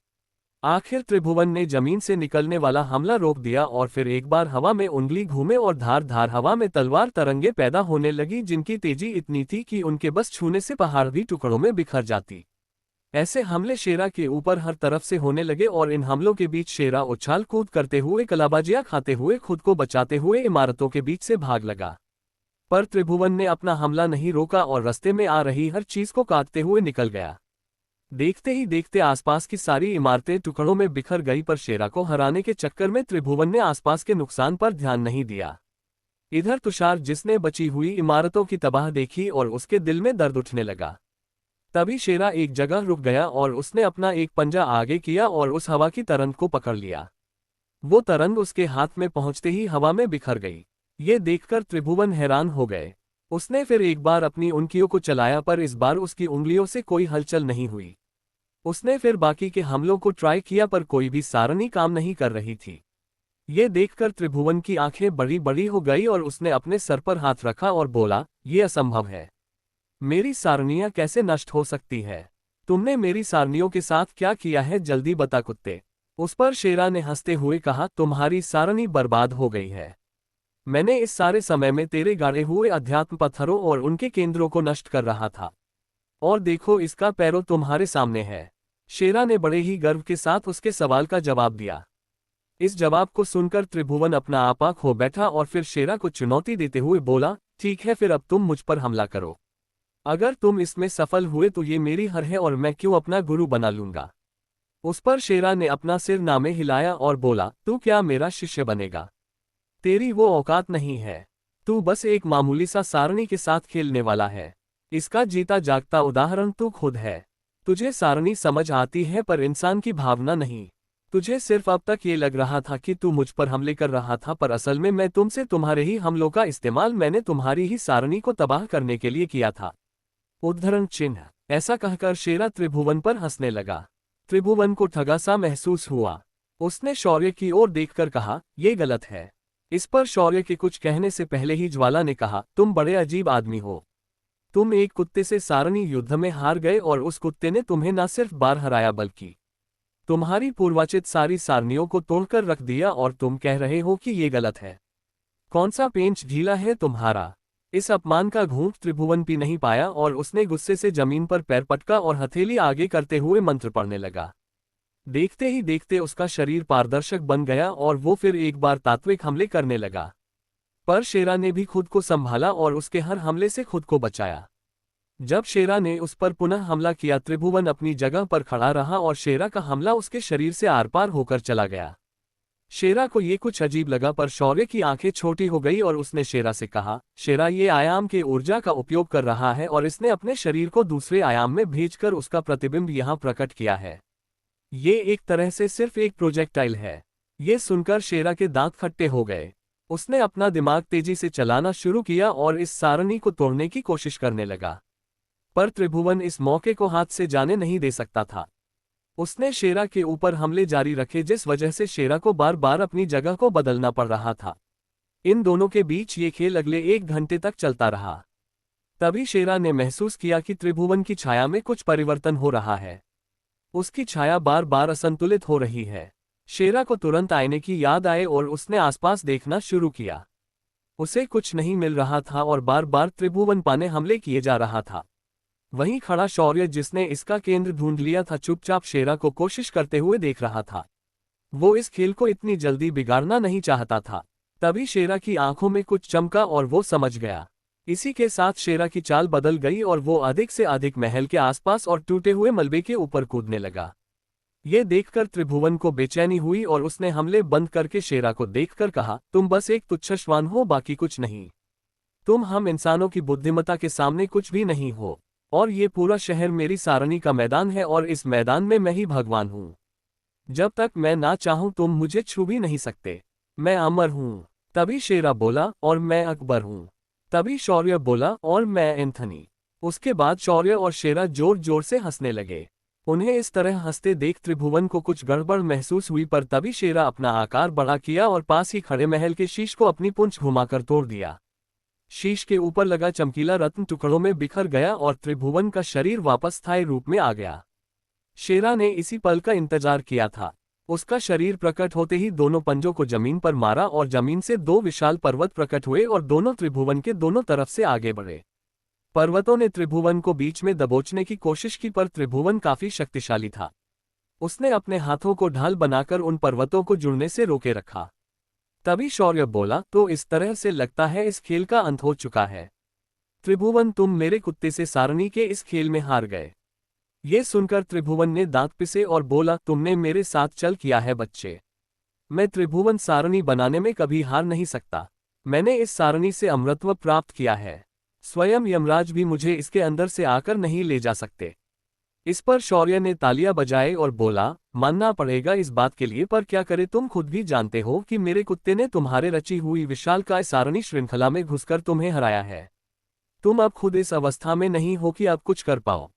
आखिर त्रिभुवन ने जमीन से निकलने वाला हमला रोक दिया और फिर एक बार हवा में उंगली घूमे और धार धार हवा में तलवार तरंगे पैदा होने लगी, जिनकी तेजी इतनी थी कि उनके बस छूने से पहाड़ भी टुकड़ों में बिखर जाती। ऐसे हमले शेरा के ऊपर हर तरफ से होने लगे और इन हमलों के बीच शेरा उछाल कूद करते हुए, कलाबाजियां खाते हुए, खुद को बचाते हुए इमारतों के बीच से भाग लगा। पर त्रिभुवन ने अपना हमला नहीं रोका और रास्ते में आ रही हर चीज को काटते हुए निकल गया। देखते ही देखते आसपास की सारी इमारतें टुकड़ों में बिखर गई, पर शेरा को हराने के चक्कर में त्रिभुवन ने आसपास के नुकसान पर ध्यान नहीं दिया। इधर तुषार, जिसने बची हुई इमारतों की तबाह देखी और उसके दिल में दर्द उठने लगा। तभी शेरा एक जगह रुक गया और उसने अपना एक पंजा आगे किया और उस हवा की तरंग को पकड़ लिया। वो तरंग उसके हाथ में पहुंचते ही हवा में बिखर गई। ये देखकर त्रिभुवन हैरान हो गए। उसने फिर एक बार अपनी उंगलियों को चलाया, पर इस बार उसकी उंगलियों से कोई हलचल नहीं हुई। उसने फिर बाकी के हमलों को ट्राई किया, पर कोई भी सारणी काम नहीं कर रही थी। ये देखकर त्रिभुवन की आंखें बड़ी बड़ी हो गई और उसने अपने सर पर हाथ रखा और बोला, ये असंभव है। मेरी सारणियां कैसे नष्ट हो सकती है? तुमने मेरी सारणियों के साथ क्या किया है, जल्दी बता कुत्ते। उस पर शेरा ने हंसते हुए कहा, तुम्हारी सारणी बर्बाद हो गई है। मैंने इस सारे समय में तेरे गाड़े हुए अध्यात्म पत्थरों और उनके केंद्रों को नष्ट कर रहा था। और देखो, इसका पैरों तुम्हारे सामने है। शेरा ने बड़े ही गर्व के साथ उसके सवाल का जवाब दिया। इस जवाब को सुनकर त्रिभुवन अपना आपा खो बैठा और फिर शेरा को चुनौती देते हुए बोला, ठीक है, फिर अब तुम मुझ पर हमला करो। अगर तुम इसमें सफल हुए तो ये मेरी हर है और मैं क्यों अपना गुरु बना लूंगा। उस पर शेरा ने अपना सिर नामे हिलाया और बोला, तू क्या मेरा शिष्य बनेगा? तेरी वो औकात नहीं है। तू बस एक मामूली सा सारणी के साथ खेलने वाला है। इसका जीता जागता उदाहरण तू खुद है। तुझे सारणी समझ आती है, पर इंसान की भावना नहीं। तुझे सिर्फ अब तक ये लग रहा था कि तू मुझ पर हमले कर रहा था, पर असल में मैं तुमसे तुम्हारे ही हमलों का इस्तेमाल मैंने तुम्हारी ही सारणी को तबाह करने के लिए किया था। उद्धरण चिन्ह। ऐसा कहकर शेरा त्रिभुवन पर हंसने लगा। त्रिभुवन को ठगा सा महसूस हुआ। उसने शौर्य की ओर देखकर कहा, यह गलत है। इस पर शौर्य के कुछ कहने से पहले ही ज्वाला ने कहा, तुम बड़े अजीब आदमी हो। तुम एक कुत्ते से सारणी युद्ध में हार गए और उस कुत्ते ने तुम्हें न सिर्फ बार हराया बल्कि तुम्हारी पूर्वाचित सारी सारणियों को तोड़कर रख दिया, और तुम कह रहे हो कि ये गलत है। कौन सा पेंच ढीला है तुम्हारा? इस अपमान का घूंट त्रिभुवन पी नहीं पाया और उसने गुस्से से जमीन पर पैर पटका और हथेली आगे करते हुए मंत्र पढ़ने लगा। देखते ही देखते उसका शरीर पारदर्शक बन गया और वो फिर एक बार तात्विक हमले करने लगा। पर शेरा ने भी खुद को संभाला और उसके हर हमले से खुद को बचाया। जब शेरा ने उस पर पुनः हमला किया, त्रिभुवन अपनी जगह पर खड़ा रहा और शेरा का हमला उसके शरीर से आर पार होकर चला गया। शेरा को ये कुछ अजीब लगा, पर शौर्य की आंखें छोटी हो गई और उसने शेरा से कहा, शेरा ये आयाम के ऊर्जा का उपयोग कर रहा है और इसने अपने शरीर को दूसरे आयाम में भेजकर उसका प्रतिबिंब यहाँ प्रकट किया है। ये एक तरह से सिर्फ एक प्रोजेक्टाइल है। ये सुनकर शेरा के दांत खट्टे हो गए। उसने अपना दिमाग तेजी से चलाना शुरू किया और इस सारणी को तोड़ने की कोशिश करने लगा। पर त्रिभुवन इस मौके को हाथ से जाने नहीं दे सकता था। उसने शेरा के ऊपर हमले जारी रखे, जिस वजह से शेरा को बार बार अपनी जगह को बदलना पड़ रहा था। इन दोनों के बीच ये खेल अगले 1 घंटे तक चलता रहा। तभी शेरा ने महसूस किया कि त्रिभुवन की छाया में कुछ परिवर्तन हो रहा है। उसकी छाया बार बार असंतुलित हो रही है। शेरा को तुरंत आईने की याद आए और उसने आसपास देखना शुरू किया। उसे कुछ नहीं मिल रहा था और बार बार त्रिभुवन पाने हमले किए जा रहा था। वहीं खड़ा शौर्य, जिसने इसका केंद्र ढूंढ लिया था, चुपचाप शेरा को कोशिश करते हुए देख रहा था। वो इस खेल को इतनी जल्दी बिगाड़ना नहीं चाहता था। तभी शेरा की आंखों में कुछ चमका और वो समझ गया। इसी के साथ शेरा की चाल बदल गई और वो अधिक से अधिक महल के आसपास और टूटे हुए मलबे के ऊपर कूदने लगा। ये देखकर त्रिभुवन को बेचैनी हुई और उसने हमले बंद करके शेरा को देखकर कहा, तुम बस एक तुच्छ श्वान हो, बाकी कुछ नहीं। तुम हम इंसानों की बुद्धिमत्ता के सामने कुछ भी नहीं हो। और ये पूरा शहर मेरी सारणी का मैदान है और इस मैदान में मैं ही भगवान हूँ। जब तक मैं ना चाहूं तुम मुझे छू भी नहीं सकते। मैं अमर हूँ। तभी शेरा बोला, और मैं अकबर हूँ। तभी शौर्य बोला, और मैं एंथनी। उसके बाद शौर्य और शेरा जोर जोर से हंसने लगे। उन्हें इस तरह हंसते देख त्रिभुवन को कुछ गड़बड़ महसूस हुई, पर तभी शेरा अपना आकार बड़ा किया और पास ही खड़े महल के शीश को अपनी पूंछ घुमाकर तोड़ दिया। शीश के ऊपर लगा चमकीला रत्न टुकड़ों में बिखर गया और त्रिभुवन का शरीर वापस स्थायी रूप में आ गया। शेरा ने इसी पल का इंतजार किया था। उसका शरीर प्रकट होते ही दोनों पंजों को जमीन पर मारा और जमीन से 2 विशाल पर्वत प्रकट हुए और दोनों त्रिभुवन के दोनों तरफ से आगे बढ़े। पर्वतों ने त्रिभुवन को बीच में दबोचने की कोशिश की, पर त्रिभुवन काफी शक्तिशाली था। उसने अपने हाथों को ढाल बनाकर उन पर्वतों को जुड़ने से रोके रखा। तभी शौर्य बोला, तो इस तरह से लगता है इस खेल का अंत हो चुका है। त्रिभुवन, तुम मेरे कुत्ते से सारणी के इस खेल में हार गए। ये सुनकर त्रिभुवन ने दांत पिसे और बोला, तुमने मेरे साथ चल किया है बच्चे। मैं त्रिभुवन सारणी बनाने में कभी हार नहीं सकता। मैंने इस सारणी से अमृतत्व प्राप्त किया है। स्वयं यमराज भी मुझे इसके अंदर से आकर नहीं ले जा सकते। इस पर शौर्य ने तालियां बजाए और बोला, मानना पड़ेगा इस बात के लिए, पर क्या करे, तुम खुद भी जानते हो कि मेरे कुत्ते ने तुम्हारे रची हुई विशालकाय सारणी श्रृंखला में घुसकर तुम्हें हराया है। तुम अब खुद इस अवस्था में नहीं हो कि अब कुछ कर पाओ।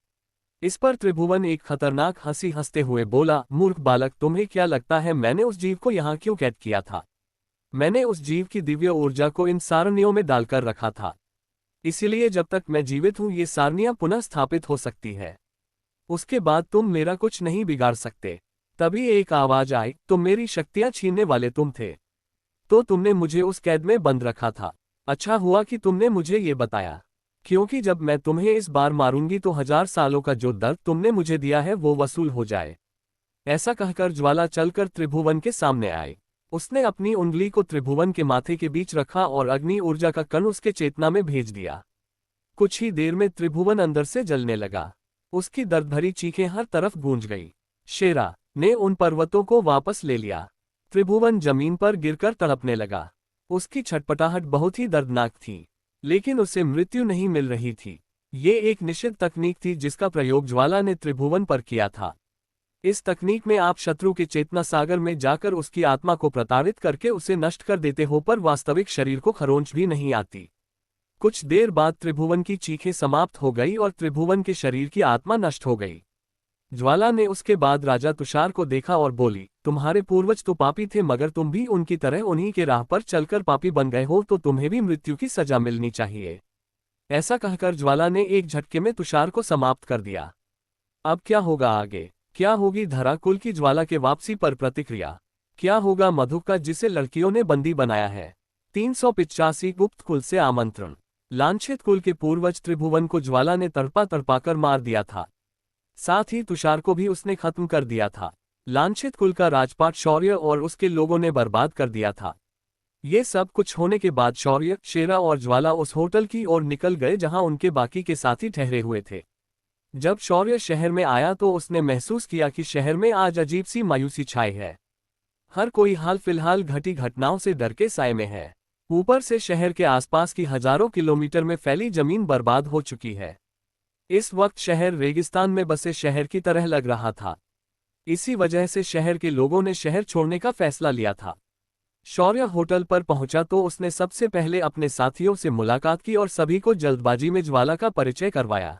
इस पर त्रिभुवन एक खतरनाक हंसी हंसते हुए बोला, मूर्ख बालक, तुम्हें क्या लगता है मैंने उस जीव को यहाँ क्यों कैद किया था? मैंने उस जीव की दिव्य ऊर्जा को इन सारणियों में डालकर रखा था। इसीलिए जब तक मैं जीवित हूं ये सारणियां पुनः स्थापित हो सकती है। उसके बाद तुम मेरा कुछ नहीं बिगाड़ सकते। तभी एक आवाज आई, तुम मेरी शक्तियां छीनने वाले तुम थे। तो तुमने मुझे उस कैद में बंद रखा था। अच्छा हुआ कि तुमने मुझे ये बताया, क्योंकि जब मैं तुम्हें इस बार मारूंगी तो 1000 सालों का जो दर्द तुमने मुझे दिया है वो वसूल हो जाए। ऐसा कहकर ज्वाला चलकर त्रिभुवन के सामने आई। उसने अपनी उंगली को त्रिभुवन के माथे के बीच रखा और अग्नि ऊर्जा का कण उसके चेतना में भेज दिया। कुछ ही देर में त्रिभुवन अंदर से जलने लगा। उसकी दर्द भरी चीखें हर तरफ गूंज गई। शेरा ने उन पर्वतों को वापस ले लिया। त्रिभुवन जमीन पर गिरकर तड़पने लगा। उसकी छटपटाहट बहुत ही दर्दनाक थी, लेकिन उसे मृत्यु नहीं मिल रही थी। ये एक निश्चित तकनीक थी जिसका प्रयोग ज्वाला ने त्रिभुवन पर किया था। इस तकनीक में आप शत्रु के चेतना सागर में जाकर उसकी आत्मा को प्रताड़ित करके उसे नष्ट कर देते हो, पर वास्तविक शरीर को खरोंच भी नहीं आती। कुछ देर बाद त्रिभुवन की चीखें समाप्त हो गई और त्रिभुवन के शरीर की आत्मा नष्ट हो गई। ज्वाला ने उसके बाद राजा तुषार को देखा और बोली, तुम्हारे पूर्वज तो पापी थे, मगर तुम भी उनकी तरह उन्हीं के राह पर चलकर पापी बन गए हो, तो तुम्हें भी मृत्यु की सजा मिलनी चाहिए। ऐसा कहकर ज्वाला ने एक झटके में तुषार को समाप्त कर दिया। अब क्या होगा आगे? क्या होगी धरा कुल की ज्वाला के वापसी पर प्रतिक्रिया? क्या होगा मधु का जिसे लड़कियों ने बंदी बनाया है? 385 गुप्त कुल से आमंत्रण। लांछित कुल के पूर्वज त्रिभुवन को ज्वाला ने तड़पा तड़पाकर मार दिया था। साथ ही तुषार को भी उसने खत्म कर दिया था। लांछित कुल का राजपाट शौर्य और उसके लोगों ने बर्बाद कर दिया था। ये सब कुछ होने के बाद शौर्य, शेरा और ज्वाला उस होटल की ओर निकल गए जहां उनके बाकी के साथी ठहरे हुए थे। जब शौर्य शहर में आया तो उसने महसूस किया कि शहर में आज अजीब सी मायूसी छाई है। हर कोई हाल फिलहाल घटी घटनाओं से डर के साए में है। ऊपर से शहर के आसपास की हजारों किलोमीटर में फैली जमीन बर्बाद हो चुकी है। इस वक्त शहर रेगिस्तान में बसे शहर की तरह लग रहा था। इसी वजह से शहर के लोगों ने शहर छोड़ने का फैसला लिया था। शौर्य होटल पर पहुंचा तो उसने सबसे पहले अपने साथियों से मुलाकात की और सभी को जल्दबाजी में ज्वाला का परिचय करवाया,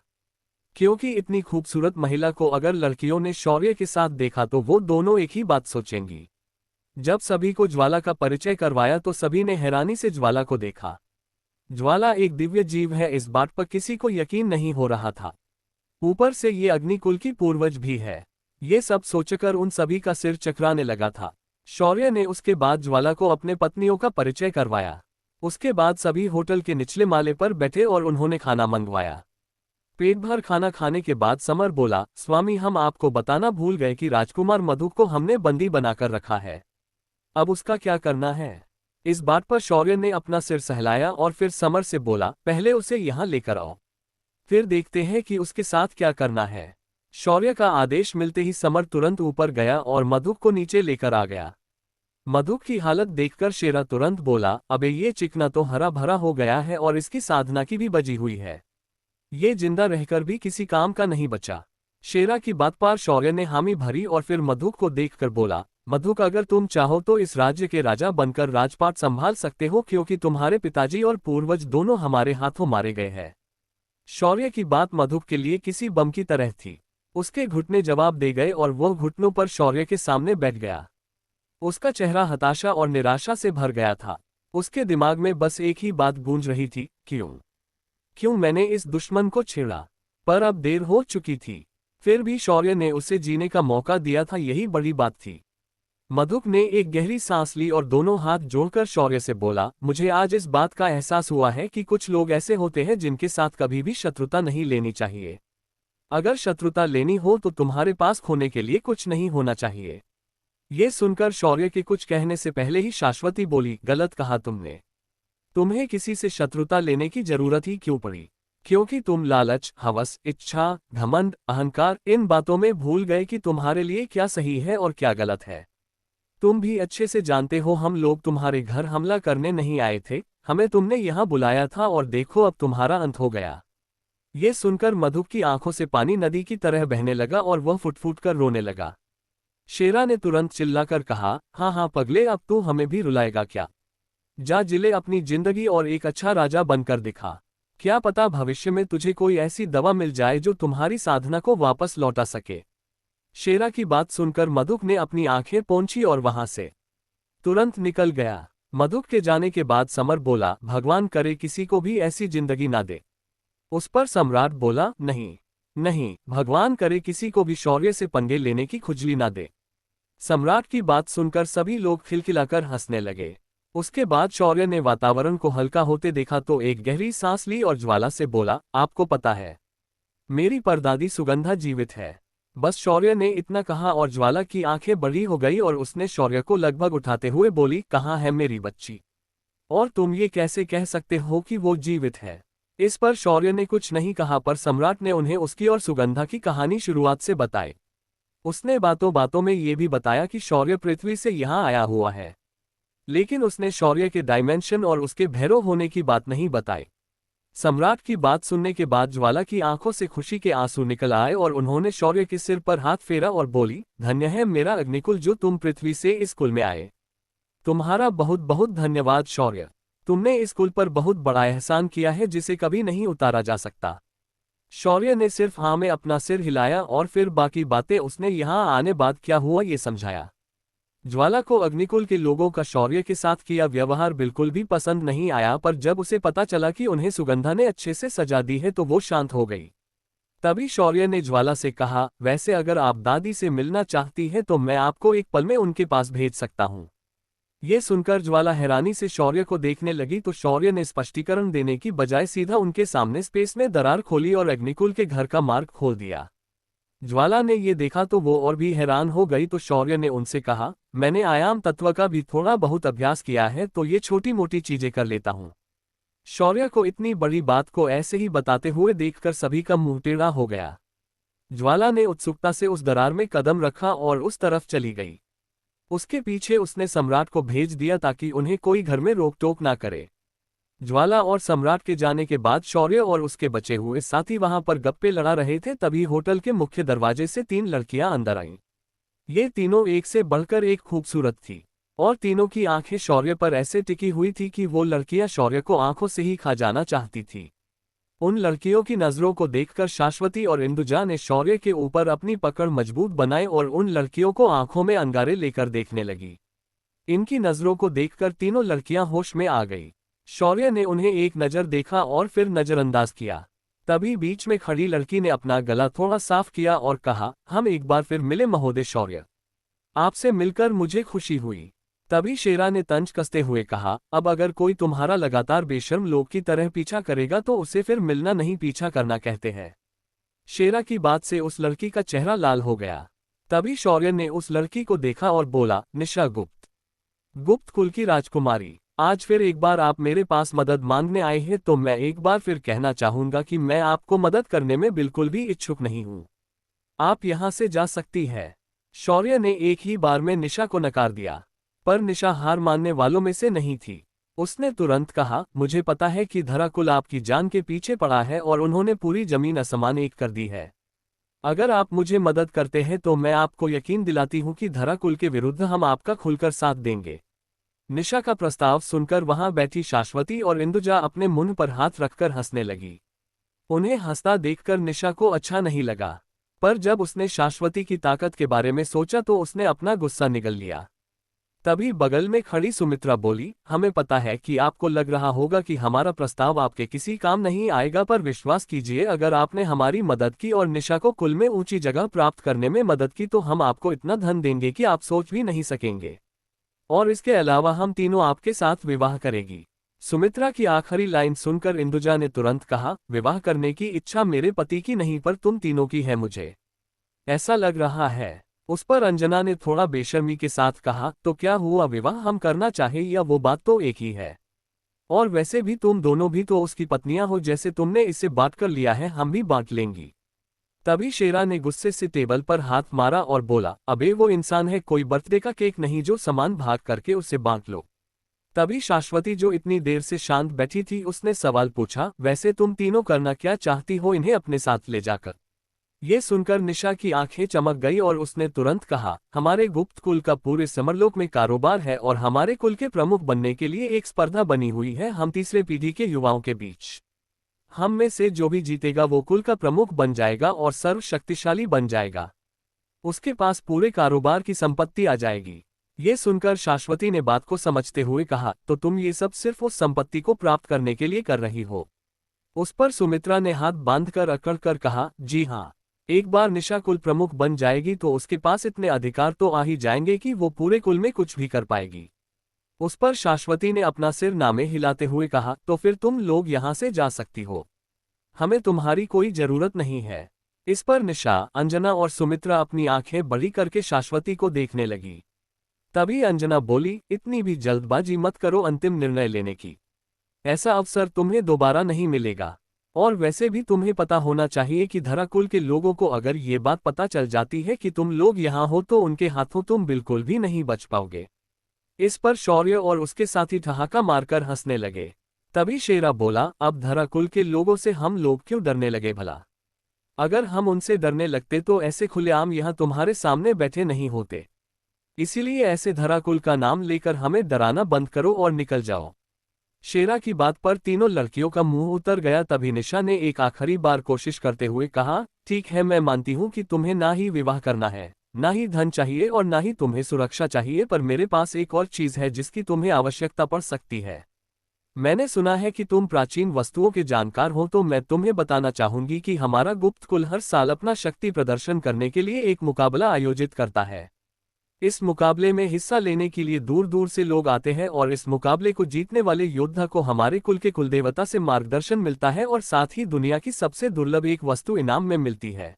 क्योंकि इतनी खूबसूरत महिला को अगर लड़कियों ने शौर्य के साथ देखा तो वो दोनों एक ही बात सोचेंगी। जब सभी को ज्वाला का परिचय करवाया तो सभी ने हैरानी से ज्वाला को देखा। ज्वाला एक दिव्य जीव है, इस बात पर किसी को यकीन नहीं हो रहा था। ऊपर से ये अग्निकुल की पूर्वज भी है। ये सब सोचकर उन सभी का सिर चकराने लगा था। शौर्य ने उसके बाद ज्वाला को अपने पत्नियों का परिचय करवाया। उसके बाद सभी होटल के निचले माले पर बैठे और उन्होंने खाना मंगवाया। पेट भर खाना खाने के बाद समर बोला, स्वामी, हम आपको बताना भूल गए कि राजकुमार मधु को हमने बंदी बनाकर रखा है। अब उसका क्या करना है? इस बात पर शौर्य ने अपना सिर सहलाया और फिर समर से बोला, पहले उसे यहाँ लेकर आओ, फिर देखते हैं कि उसके साथ क्या करना है। शौर्य का आदेश मिलते ही समर तुरंत ऊपर गया और मधुक को नीचे लेकर आ गया। मधुक की हालत देखकर शेरा तुरंत बोला, अबे ये चिकना तो हरा भरा हो गया है और इसकी साधना की भी बजी हुई है। ये जिंदा रहकर भी किसी काम का नहीं बचा। शेरा की बात पर शौर्य ने हामी भरी और फिर मधुक को देखकर बोला, मधुक, अगर तुम चाहो तो इस राज्य के राजा बनकर राजपाट संभाल सकते हो, क्योंकि तुम्हारे पिताजी और पूर्वज दोनों हमारे हाथों मारे गए हैं। शौर्य की बात मधुक के लिए किसी बम की तरह थी। उसके घुटने जवाब दे गए और वह घुटनों पर शौर्य के सामने बैठ गया। उसका चेहरा हताशा और निराशा से भर गया था। उसके दिमाग में बस एक ही बात गूंज रही थी, क्यों मैंने इस दुश्मन को छेड़ा? पर अब देर हो चुकी थी। फिर भी शौर्य ने उसे जीने का मौका दिया था, यही बड़ी बात थी। मधुक ने एक गहरी सांस ली और दोनों हाथ जोड़कर शौर्य से बोला, मुझे आज इस बात का एहसास हुआ है कि कुछ लोग ऐसे होते हैं जिनके साथ कभी भी शत्रुता नहीं लेनी चाहिए। अगर शत्रुता लेनी हो तो तुम्हारे पास खोने के लिए कुछ नहीं होना चाहिए। ये सुनकर शौर्य के कुछ कहने से पहले ही शाश्वती बोली, गलत कहा तुमने। तुम्हें किसी से शत्रुता लेने की जरूरत ही क्यों पड़ी? क्योंकि तुम लालच, हवस, इच्छा, घमंड, अहंकार इन बातों में भूल गए कि तुम्हारे लिए क्या सही है और क्या गलत है। तुम भी अच्छे से जानते हो हम लोग तुम्हारे घर हमला करने नहीं आए थे, हमें तुमने यहाँ बुलाया था और देखो अब तुम्हारा अंत हो गया। ये सुनकर मधु की आंखों से पानी नदी की तरह बहने लगा और वह फुट फुट कर रोने लगा। शेरा ने तुरंत चिल्लाकर कहा, हाँ हाँ पगले, अब तू हमें भी रुलाएगा क्या? जा जिले अपनी जिंदगी और एक अच्छा राजा बनकर दिखा। क्या पता भविष्य में तुझे कोई ऐसी दवा मिल जाए जो तुम्हारी साधना को वापस लौटा सके। शेरा की बात सुनकर मधुक ने अपनी आंखें पोंछी और वहां से तुरंत निकल गया। मधुक के जाने के बाद समर बोला, भगवान करे किसी को भी ऐसी जिंदगी ना दे। उस पर सम्राट बोला, नहीं नहीं, भगवान करे किसी को भी शौर्य से पंगे लेने की खुजली ना दे। सम्राट की बात सुनकर सभी लोग खिलखिलाकर हंसने लगे। उसके बाद शौर्य ने वातावरण को हल्का होते देखा तो एक गहरी सांस ली और ज्वाला से बोला, आपको पता है मेरी परदादी सुगंधा जीवित है। बस शौर्य ने इतना कहा और ज्वाला की आंखें बड़ी हो गई और उसने शौर्य को लगभग उठाते हुए बोली, कहाँ है मेरी बच्ची? और तुम ये कैसे कह सकते हो कि वो जीवित है? इस पर शौर्य ने कुछ नहीं कहा, पर सम्राट ने उन्हें उसकी और सुगंधा की कहानी शुरुआत से बताई। उसने बातों बातों में ये भी बताया कि शौर्य पृथ्वी से यहाँ आया हुआ है, लेकिन उसने शौर्य के डायमेंशन और उसके भैरव होने की बात नहीं बताई। सम्राट की बात सुनने के बाद ज्वाला की आंखों से खुशी के आंसू निकल आए और उन्होंने शौर्य के सिर पर हाथ फेरा और बोली, धन्य है मेरा अग्निकुल जो तुम पृथ्वी से इस कुल में आए। तुम्हारा बहुत बहुत धन्यवाद शौर्य। तुमने इस कुल पर बहुत बड़ा एहसान किया है जिसे कभी नहीं उतारा जा सकता। शौर्य ने सिर्फ हाँ में अपना सिर हिलाया और फिर बाकी बातें उसने यहाँ आने बाद क्या हुआ ये समझाया। ज्वाला को अग्निकुल के लोगों का शौर्य के साथ किया व्यवहार बिल्कुल भी पसंद नहीं आया, पर जब उसे पता चला कि उन्हें सुगंधा ने अच्छे से सजा दी है तो वो शांत हो गई। तभी शौर्य ने ज्वाला से कहा, वैसे अगर आप दादी से मिलना चाहती हैं तो मैं आपको एक पल में उनके पास भेज सकता हूँ। ये सुनकर ज्वाला हैरानी से शौर्य को देखने लगी तो शौर्य ने स्पष्टीकरण देने की बजाय सीधा उनके सामने स्पेस में दरार खोली और अग्निकुल के घर का मार्ग खोल दिया। ज्वाला ने ये देखा तो वो और भी हैरान हो गई, तो शौर्य ने उनसे कहा, मैंने आयाम तत्व का भी थोड़ा बहुत अभ्यास किया है तो ये छोटी मोटी चीजें कर लेता हूँ। शौर्य को इतनी बड़ी बात को ऐसे ही बताते हुए देखकर सभी का मुंह टेढ़ा हो गया। ज्वाला ने उत्सुकता से उस दरार में कदम रखा और उस तरफ चली गई। उसके पीछे उसने सम्राट को भेज दिया ताकि उन्हें कोई घर में रोक टोक ना करे। ज्वाला और सम्राट के जाने के बाद शौर्य और उसके बचे हुए साथी वहां पर गप्पे लड़ा रहे थे, तभी होटल के मुख्य दरवाजे से 3 लड़कियां अंदर आईं। ये तीनों एक से बढ़कर एक खूबसूरत थी और तीनों की आंखें शौर्य पर ऐसे टिकी हुई थी कि वो लड़कियां शौर्य को आंखों से ही खा जाना चाहती थी। उन लड़कियों की नजरों को देखकर शाश्वती और इंदुजा ने शौर्य के ऊपर अपनी पकड़ मजबूत बनाई और उन लड़कियों को आंखों में अंगारे लेकर देखने लगी। इनकी नजरों को देखकर तीनों लड़कियां होश में आ गई। शौर्य ने उन्हें एक नजर देखा और फिर नजरअंदाज किया। तभी बीच में खड़ी लड़की ने अपना गला थोड़ा साफ किया और कहा, हम एक बार फिर मिले महोदय शौर्य, आपसे मिलकर मुझे खुशी हुई। तभी शेरा ने तंज कसते हुए कहा, अब अगर कोई तुम्हारा लगातार बेशर्म लोग की तरह पीछा करेगा तो उसे फिर मिलना नहीं पीछा करना कहते हैं। शेरा की बात से उस लड़की का चेहरा लाल हो गया। तभी शौर्य ने उस लड़की को देखा और बोला, निशा गुप्त, गुप्त कुल की राजकुमारी, आज फिर एक बार आप मेरे पास मदद मांगने आए हैं तो मैं एक बार फिर कहना चाहूंगा कि मैं आपको मदद करने में बिल्कुल भी इच्छुक नहीं हूं। आप यहां से जा सकती है। शौर्य ने एक ही बार में निशा को नकार दिया, पर निशा हार मानने वालों में से नहीं थी। उसने तुरंत कहा, मुझे पता है कि धराकुल आपकी जान के पीछे पड़ा है और उन्होंने पूरी जमीन आसमान एक कर दी है। अगर आप मुझे मदद करते हैं तो मैं आपको यकीन दिलाती हूं कि धराकुल के विरुद्ध हम आपका खुलकर साथ देंगे। निशा का प्रस्ताव सुनकर वहां बैठी शाश्वती और इंदुजा अपने मुंह पर हाथ रखकर हंसने लगी। उन्हें हंसता देखकर निशा को अच्छा नहीं लगा, पर जब उसने शाश्वती की ताकत के बारे में सोचा तो उसने अपना गुस्सा निगल लिया। तभी बगल में खड़ी सुमित्रा बोली, हमें पता है कि आपको लग रहा होगा कि हमारा प्रस्ताव आपके किसी काम नहीं आएगा, पर विश्वास कीजिए अगर आपने हमारी मदद की और निशा को कुल में ऊंची जगह प्राप्त करने में मदद की तो हम आपको इतना धन देंगे कि आप सोच भी नहीं सकेंगे। और इसके अलावा हम तीनों आपके साथ विवाह करेगी। सुमित्रा की आखिरी लाइन सुनकर इंदुजा ने तुरंत कहा, विवाह करने की इच्छा मेरे पति की नहीं पर तुम तीनों की है, मुझे ऐसा लग रहा है। उस पर अंजना ने थोड़ा बेशर्मी के साथ कहा, तो क्या हुआ, विवाह हम करना चाहे या वो बात तो एक ही है। और वैसे भी तुम दोनों भी तो उसकी पत्नियां हो, जैसे तुमने इसे बांट कर लिया है हम भी बांट लेंगी। तभी शेरा ने गुस्से से टेबल पर हाथ मारा और बोला, अबे वो इंसान है, कोई बर्थडे का केक नहीं जो सामान भाग करके उसे बांट लो। तभी शाश्वती जो इतनी देर से शांत बैठी थी उसने सवाल पूछा, वैसे तुम तीनों करना क्या चाहती हो इन्हें अपने साथ ले जाकर? ये सुनकर निशा की आंखें चमक गई और उसने तुरंत कहा, हमारे गुप्त कुल का पूरे समरलोक में कारोबार है और हमारे कुल के प्रमुख बनने के लिए एक स्पर्धा बनी हुई है हम तीसरे पीढ़ी के युवाओं के बीच। हम में से जो भी जीतेगा वो कुल का प्रमुख बन जाएगा और सर्वशक्तिशाली बन जाएगा। उसके पास पूरे कारोबार की संपत्ति आ जाएगी। ये सुनकर शाश्वती ने बात को समझते हुए कहा, तो तुम ये सब सिर्फ उस संपत्ति को प्राप्त करने के लिए कर रही हो? उस पर सुमित्रा ने हाथ बांधकर अकड़ कर कहा, जी हाँ। एक बार निशा कुल प्रमुख बन जाएगी तो उसके पास इतने अधिकार तो आ ही जाएंगे कि वो पूरे कुल में कुछ भी कर पाएगी। उस पर शाश्वती ने अपना सिर नामे हिलाते हुए कहा, तो फिर तुम लोग यहाँ से जा सकती हो, हमें तुम्हारी कोई जरूरत नहीं है। इस पर निशा, अंजना और सुमित्रा अपनी आंखें बड़ी करके शाश्वती को देखने लगी। तभी अंजना बोली, इतनी भी जल्दबाजी मत करो अंतिम निर्णय लेने की, ऐसा अवसर तुम्हें दोबारा नहीं मिलेगा। और वैसे भी तुम्हें पता होना चाहिए कि धराकुल के लोगों को अगर ये बात पता चल जाती है कि तुम लोग यहाँ हो तो उनके हाथों तुम बिल्कुल भी नहीं बच पाओगे। इस पर शौर्य और उसके साथी ठहाका मारकर हंसने लगे। तभी शेरा बोला, अब धराकुल के लोगों से हम लोग क्यों डरने लगे भला? अगर हम उनसे डरने लगते तो ऐसे खुलेआम यहाँ तुम्हारे सामने बैठे नहीं होते। इसीलिए ऐसे धराकुल का नाम लेकर हमें डराना बंद करो और निकल जाओ। शेरा की बात पर तीनों लड़कियों का मुंह उतर गया। तभी निशा ने एक आखिरी बार कोशिश करते हुए कहा, ठीक है मैं मानती हूँ कि तुम्हें ना ही विवाह करना है, ना ही धन चाहिए और ना ही तुम्हें सुरक्षा चाहिए, पर मेरे पास एक और चीज है जिसकी तुम्हें आवश्यकता पड़ सकती है। मैंने सुना है कि तुम प्राचीन वस्तुओं के जानकार हो, तो मैं तुम्हें बताना चाहूंगी कि हमारा गुप्त कुल हर साल अपना शक्ति प्रदर्शन करने के लिए एक मुकाबला आयोजित करता है। इस मुकाबले में हिस्सा लेने के लिए दूर दूर से लोग आते हैं और इस मुकाबले को जीतने वाले योद्धा को हमारे कुल के कुलदेवता से मार्गदर्शन मिलता है और साथ ही दुनिया की सबसे दुर्लभ एक वस्तु इनाम में मिलती है।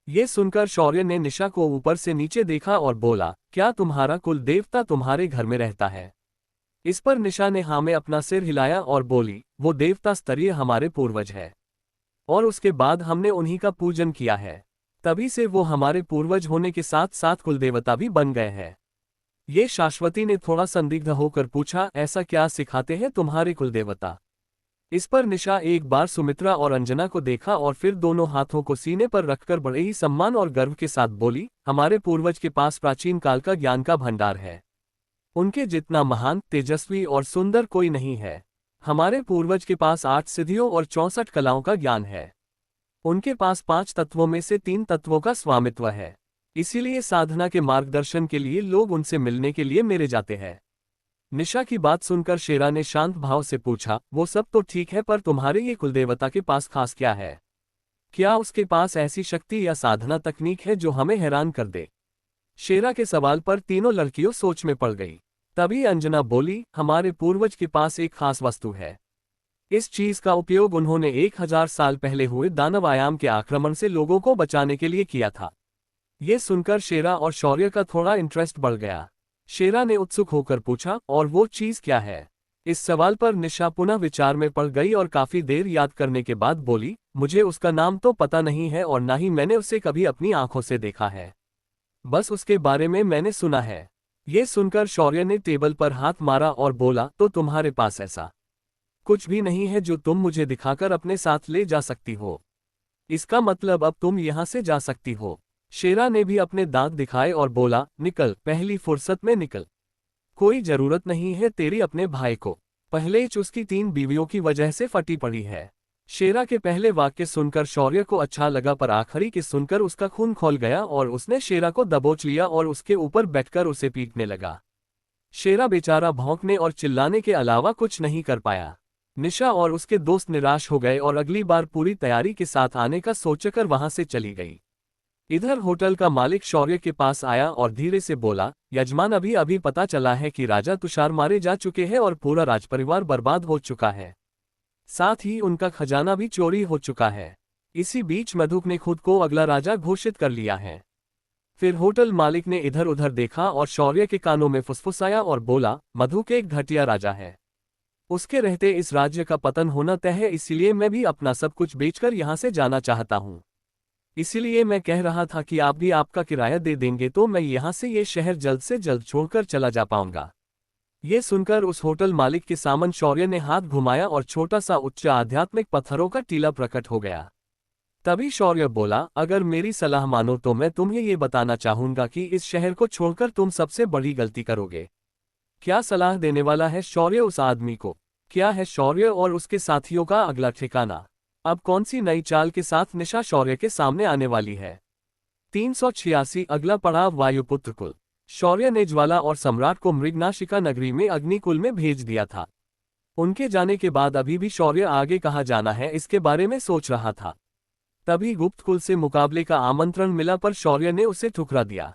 ये सुनकर शौर्य ने निशा को ऊपर से नीचे देखा और बोला, क्या तुम्हारा कुल देवता तुम्हारे घर में रहता है? इस पर निशा ने हाँ में अपना सिर हिलाया और बोली, वो देवता स्तरीय हमारे पूर्वज है और उसके बाद हमने उन्हीं का पूजन किया है, तभी से वो हमारे पूर्वज होने के साथ साथ कुलदेवता भी बन गए हैं। ये शाश्वती ने थोड़ा संदिग्ध होकर पूछा, ऐसा क्या सिखाते हैं तुम्हारे कुलदेवता? इस पर निशा एक बार सुमित्रा और अंजना को देखा और फिर दोनों हाथों को सीने पर रखकर बड़े ही सम्मान और गर्व के साथ बोली, हमारे पूर्वज के पास प्राचीन काल का ज्ञान का भंडार है। उनके जितना महान, तेजस्वी और सुंदर कोई नहीं है। हमारे पूर्वज के पास 8 सिद्धियों और 64 कलाओं का ज्ञान है। उनके पास 5 तत्वों में से 3 तत्वों का स्वामित्व है। इसीलिए साधना के मार्गदर्शन के लिए लोग उनसे मिलने के लिए मेरे जाते हैं। निशा की बात सुनकर शेरा ने शांत भाव से पूछा, वो सब तो ठीक है, पर तुम्हारे ये कुलदेवता के पास खास क्या है? क्या उसके पास ऐसी शक्ति या साधना तकनीक है जो हमें हैरान कर दे? शेरा के सवाल पर तीनों लड़कियों सोच में पड़ गई। तभी अंजना बोली, हमारे पूर्वज के पास एक खास वस्तु है। इस चीज का उपयोग उन्होंने 1000 साल पहले हुए दानव आयाम के आक्रमण से लोगों को बचाने के लिए किया था। ये सुनकर शेरा और शौर्य का थोड़ा इंटरेस्ट बढ़ गया। शेरा ने उत्सुक होकर पूछा, और वो चीज क्या है? इस सवाल पर निशा पुनः विचार में पड़ गई और काफी देर याद करने के बाद बोली, मुझे उसका नाम तो पता नहीं है और ना ही मैंने उसे कभी अपनी आंखों से देखा है, बस उसके बारे में मैंने सुना है। ये सुनकर शौर्य ने टेबल पर हाथ मारा और बोला, तो तुम्हारे पास ऐसा कुछ भी नहीं है जो तुम मुझे दिखाकर अपने साथ ले जा सकती हो? इसका मतलब अब तुम यहाँ से जा सकती हो। शेरा ने भी अपने दांत दिखाए और बोला, निकल, पहली फुर्सत में निकल। कोई जरूरत नहीं है तेरी अपने भाई को, पहले ही उसकी 3 बीवियों की वजह से फटी पड़ी है। शेरा के पहले वाक्य सुनकर शौर्य को अच्छा लगा, पर आखिरी के सुनकर उसका खून खौल गया और उसने शेरा को दबोच लिया और उसके ऊपर बैठकर उसे पीटने लगा। शेरा बेचारा भौंकने और चिल्लाने के अलावा कुछ नहीं कर पाया। निशा और उसके दोस्त निराश हो गए और अगली बार पूरी तैयारी के साथ आने का सोचकर वहां से चली गई। इधर होटल का मालिक शौर्य के पास आया और धीरे से बोला, यजमान, अभी अभी पता चला है कि राजा तुषार मारे जा चुके हैं और पूरा राजपरिवार बर्बाद हो चुका है, साथ ही उनका खजाना भी चोरी हो चुका है। इसी बीच मधुक ने खुद को अगला राजा घोषित कर लिया है। फिर होटल मालिक ने इधर उधर देखा और शौर्य के कानों में फुसफुसाया और बोला, मधुक एक घटिया राजा है। उसके रहते इस राज्य का पतन होना तय है, इसलिए मैं भी अपना सब कुछ बेचकर यहाँ से जाना चाहता हूँ। इसीलिए मैं कह रहा था कि आप भी आपका किराया दे देंगे तो मैं यहाँ से ये शहर जल्द से जल्द छोड़कर चला जा पाऊंगा। ये सुनकर उस होटल मालिक के सामने शौर्य ने हाथ घुमाया और छोटा सा उच्च आध्यात्मिक पत्थरों का टीला प्रकट हो गया। तभी शौर्य बोला, अगर मेरी सलाह मानो तो मैं तुम्हें ये बताना चाहूंगा कि इस शहर को छोड़कर तुम सबसे बड़ी गलती करोगे। क्या सलाह देने वाला है शौर्य उस आदमी को? क्या है शौर्य और उसके साथियों का अगला ठिकाना? अब कौन सी नई चाल के साथ निशा शौर्य के सामने आने वाली है? 386 अगला पड़ाव वायुपुत्र कुल। शौर्य ने ज्वाला और सम्राट को मृगनाशिका नगरी में अग्निकुल में भेज दिया था। उनके जाने के बाद अभी भी शौर्य आगे कहाँ जाना है इसके बारे में सोच रहा था। तभी गुप्त कुल से मुकाबले का आमंत्रण मिला पर शौर्य ने उसे ठुकरा दिया।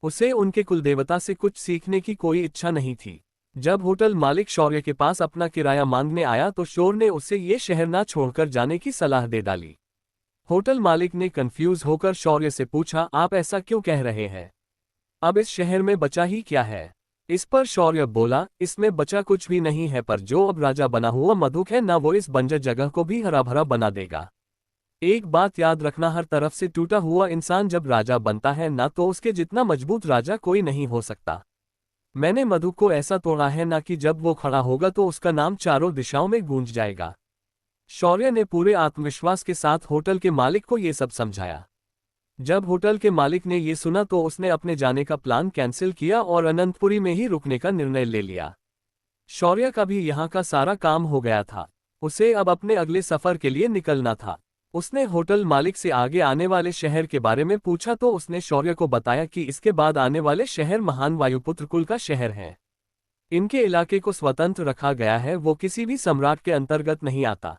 उसे उनके कुलदेवता से कुछ सीखने की कोई इच्छा नहीं थी। जब होटल मालिक शौर्य के पास अपना किराया मांगने आया तो शौर्य ने उसे ये शहर ना छोड़कर जाने की सलाह दे डाली। होटल मालिक ने कंफ्यूज होकर शौर्य से पूछा, आप ऐसा क्यों कह रहे हैं? अब इस शहर में बचा ही क्या है? इस पर शौर्य बोला, इसमें बचा कुछ भी नहीं है, पर जो अब राजा बना हुआ मधुक है ना वो इस बंजर जगह को भी हरा भरा बना देगा। एक बात याद रखना, हर तरफ से टूटा हुआ इंसान जब राजा बनता है ना तो उसके जितना मजबूत राजा कोई नहीं हो सकता। मैंने मधुक को ऐसा तोड़ा है ना कि जब वो खड़ा होगा तो उसका नाम चारों दिशाओं में गूंज जाएगा। शौर्य ने पूरे आत्मविश्वास के साथ होटल के मालिक को ये सब समझाया। जब होटल के मालिक ने ये सुना तो उसने अपने जाने का प्लान कैंसिल किया और अनंतपुरी में ही रुकने का निर्णय ले लिया। शौर्य का भी यहाँ का सारा काम हो गया था। उसे अब अपने अगले सफर के लिए निकलना था। उसने होटल मालिक से आगे आने वाले शहर के बारे में पूछा तो उसने शौर्य को बताया कि इसके बाद आने वाले शहर महान वायुपुत्र कुल का शहर है। इनके इलाके को स्वतंत्र रखा गया है, वो किसी भी सम्राट के अंतर्गत नहीं आता।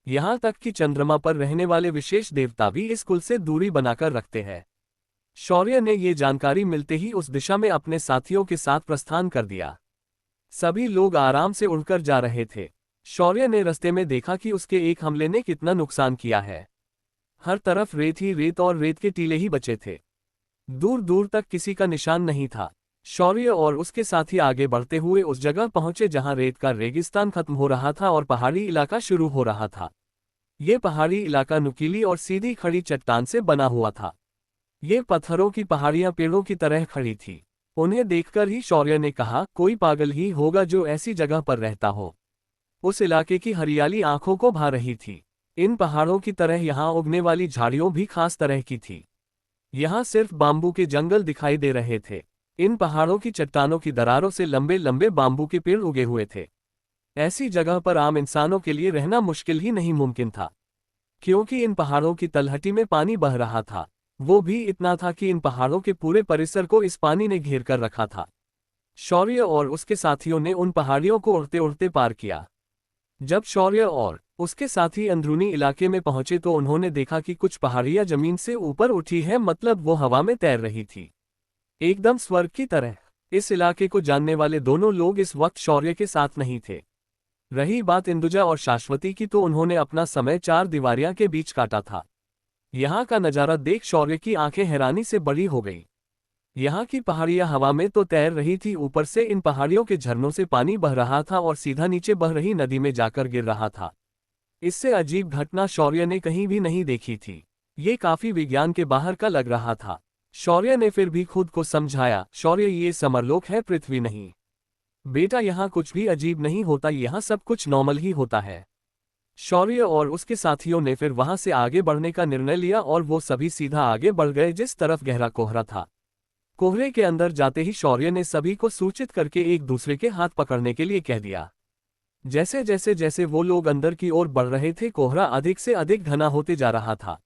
यहाँ तक कि चंद्रमा पर रहने वाले विशेष देवता भी इस कुल से दूरी बनाकर रखते हैं। शौर्य ने ये जानकारी मिलते ही उस दिशा में अपने साथियों के साथ प्रस्थान कर दिया। सभी लोग आराम से उड़कर जा रहे थे। शौर्य ने रास्ते में देखा कि उसके एक हमले ने कितना नुकसान किया है। हर तरफ रेत ही रेत और रेत के टीले ही बचे थे। दूर दूर तक किसी का निशान नहीं था। शौर्य और उसके साथी आगे बढ़ते हुए उस जगह पहुंचे जहां रेत का रेगिस्तान खत्म हो रहा था और पहाड़ी इलाका शुरू हो रहा था। ये पहाड़ी इलाका नुकीली और सीधी खड़ी चट्टान से बना हुआ था। ये पत्थरों की पहाड़ियां पेड़ों की तरह खड़ी थी। उन्हें देखकर ही शौर्य ने कहा, कोई पागल ही होगा जो ऐसी जगह पर रहता हो। उस इलाके की हरियाली आंखों को भा रही थी। इन पहाड़ों की तरह यहाँ उगने वाली झाड़ियों भी खास तरह की थी। यहाँ सिर्फ बाम्बू के जंगल दिखाई दे रहे थे। इन पहाड़ों की चट्टानों की दरारों से लंबे लंबे बाम्बू के पेड़ उगे हुए थे। ऐसी जगह पर आम इंसानों के लिए रहना मुश्किल ही नहीं मुमकिन था, क्योंकि इन पहाड़ों की तलहटी में पानी बह रहा था। वो भी इतना था कि इन पहाड़ों के पूरे परिसर को इस पानी ने घेर कर रखा था। शौर्य और उसके साथियों ने उन पहाड़ियों को उड़ते उड़ते पार किया। जब शौर्य और उसके साथी अंदरूनी इलाके में पहुंचे तो उन्होंने देखा कि कुछ पहाड़ियां जमीन से ऊपर उठी है, मतलब वो हवा में तैर रही थी, एकदम स्वर्ग की तरह। इस इलाके को जानने वाले दोनों लोग इस वक्त शौर्य के साथ नहीं थे। रही बात इंदुजा और शाश्वती की, तो उन्होंने अपना समय चार दीवारियां के बीच काटा था। यहाँ का नजारा देख शौर्य की आंखें हैरानी से बड़ी हो गई। यहाँ की पहाड़ियां हवा में तो तैर रही थी, ऊपर से इन पहाड़ियों के झरनों से पानी बह रहा था और सीधा नीचे बह रही नदी में जाकर गिर रहा था। इससे अजीब घटना शौर्य ने कहीं भी नहीं देखी थी। ये काफी विज्ञान के बाहर का लग रहा था। शौर्य ने फिर भी खुद को समझाया, शौर्य ये समरलोक है, पृथ्वी नहीं। बेटा यहाँ कुछ भी अजीब नहीं होता, यहाँ सब कुछ नॉर्मल ही होता है। शौर्य और उसके साथियों ने फिर वहां से आगे बढ़ने का निर्णय लिया और वो सभी सीधा आगे बढ़ गए जिस तरफ गहरा कोहरा था। कोहरे के अंदर जाते ही शौर्य ने सभी को सूचित करके एक दूसरे के हाथ पकड़ने के लिए कह दिया। जैसे जैसे वो लोग अंदर की ओर बढ़ रहे थे, कोहरा अधिक से अधिक घना होते जा रहा था।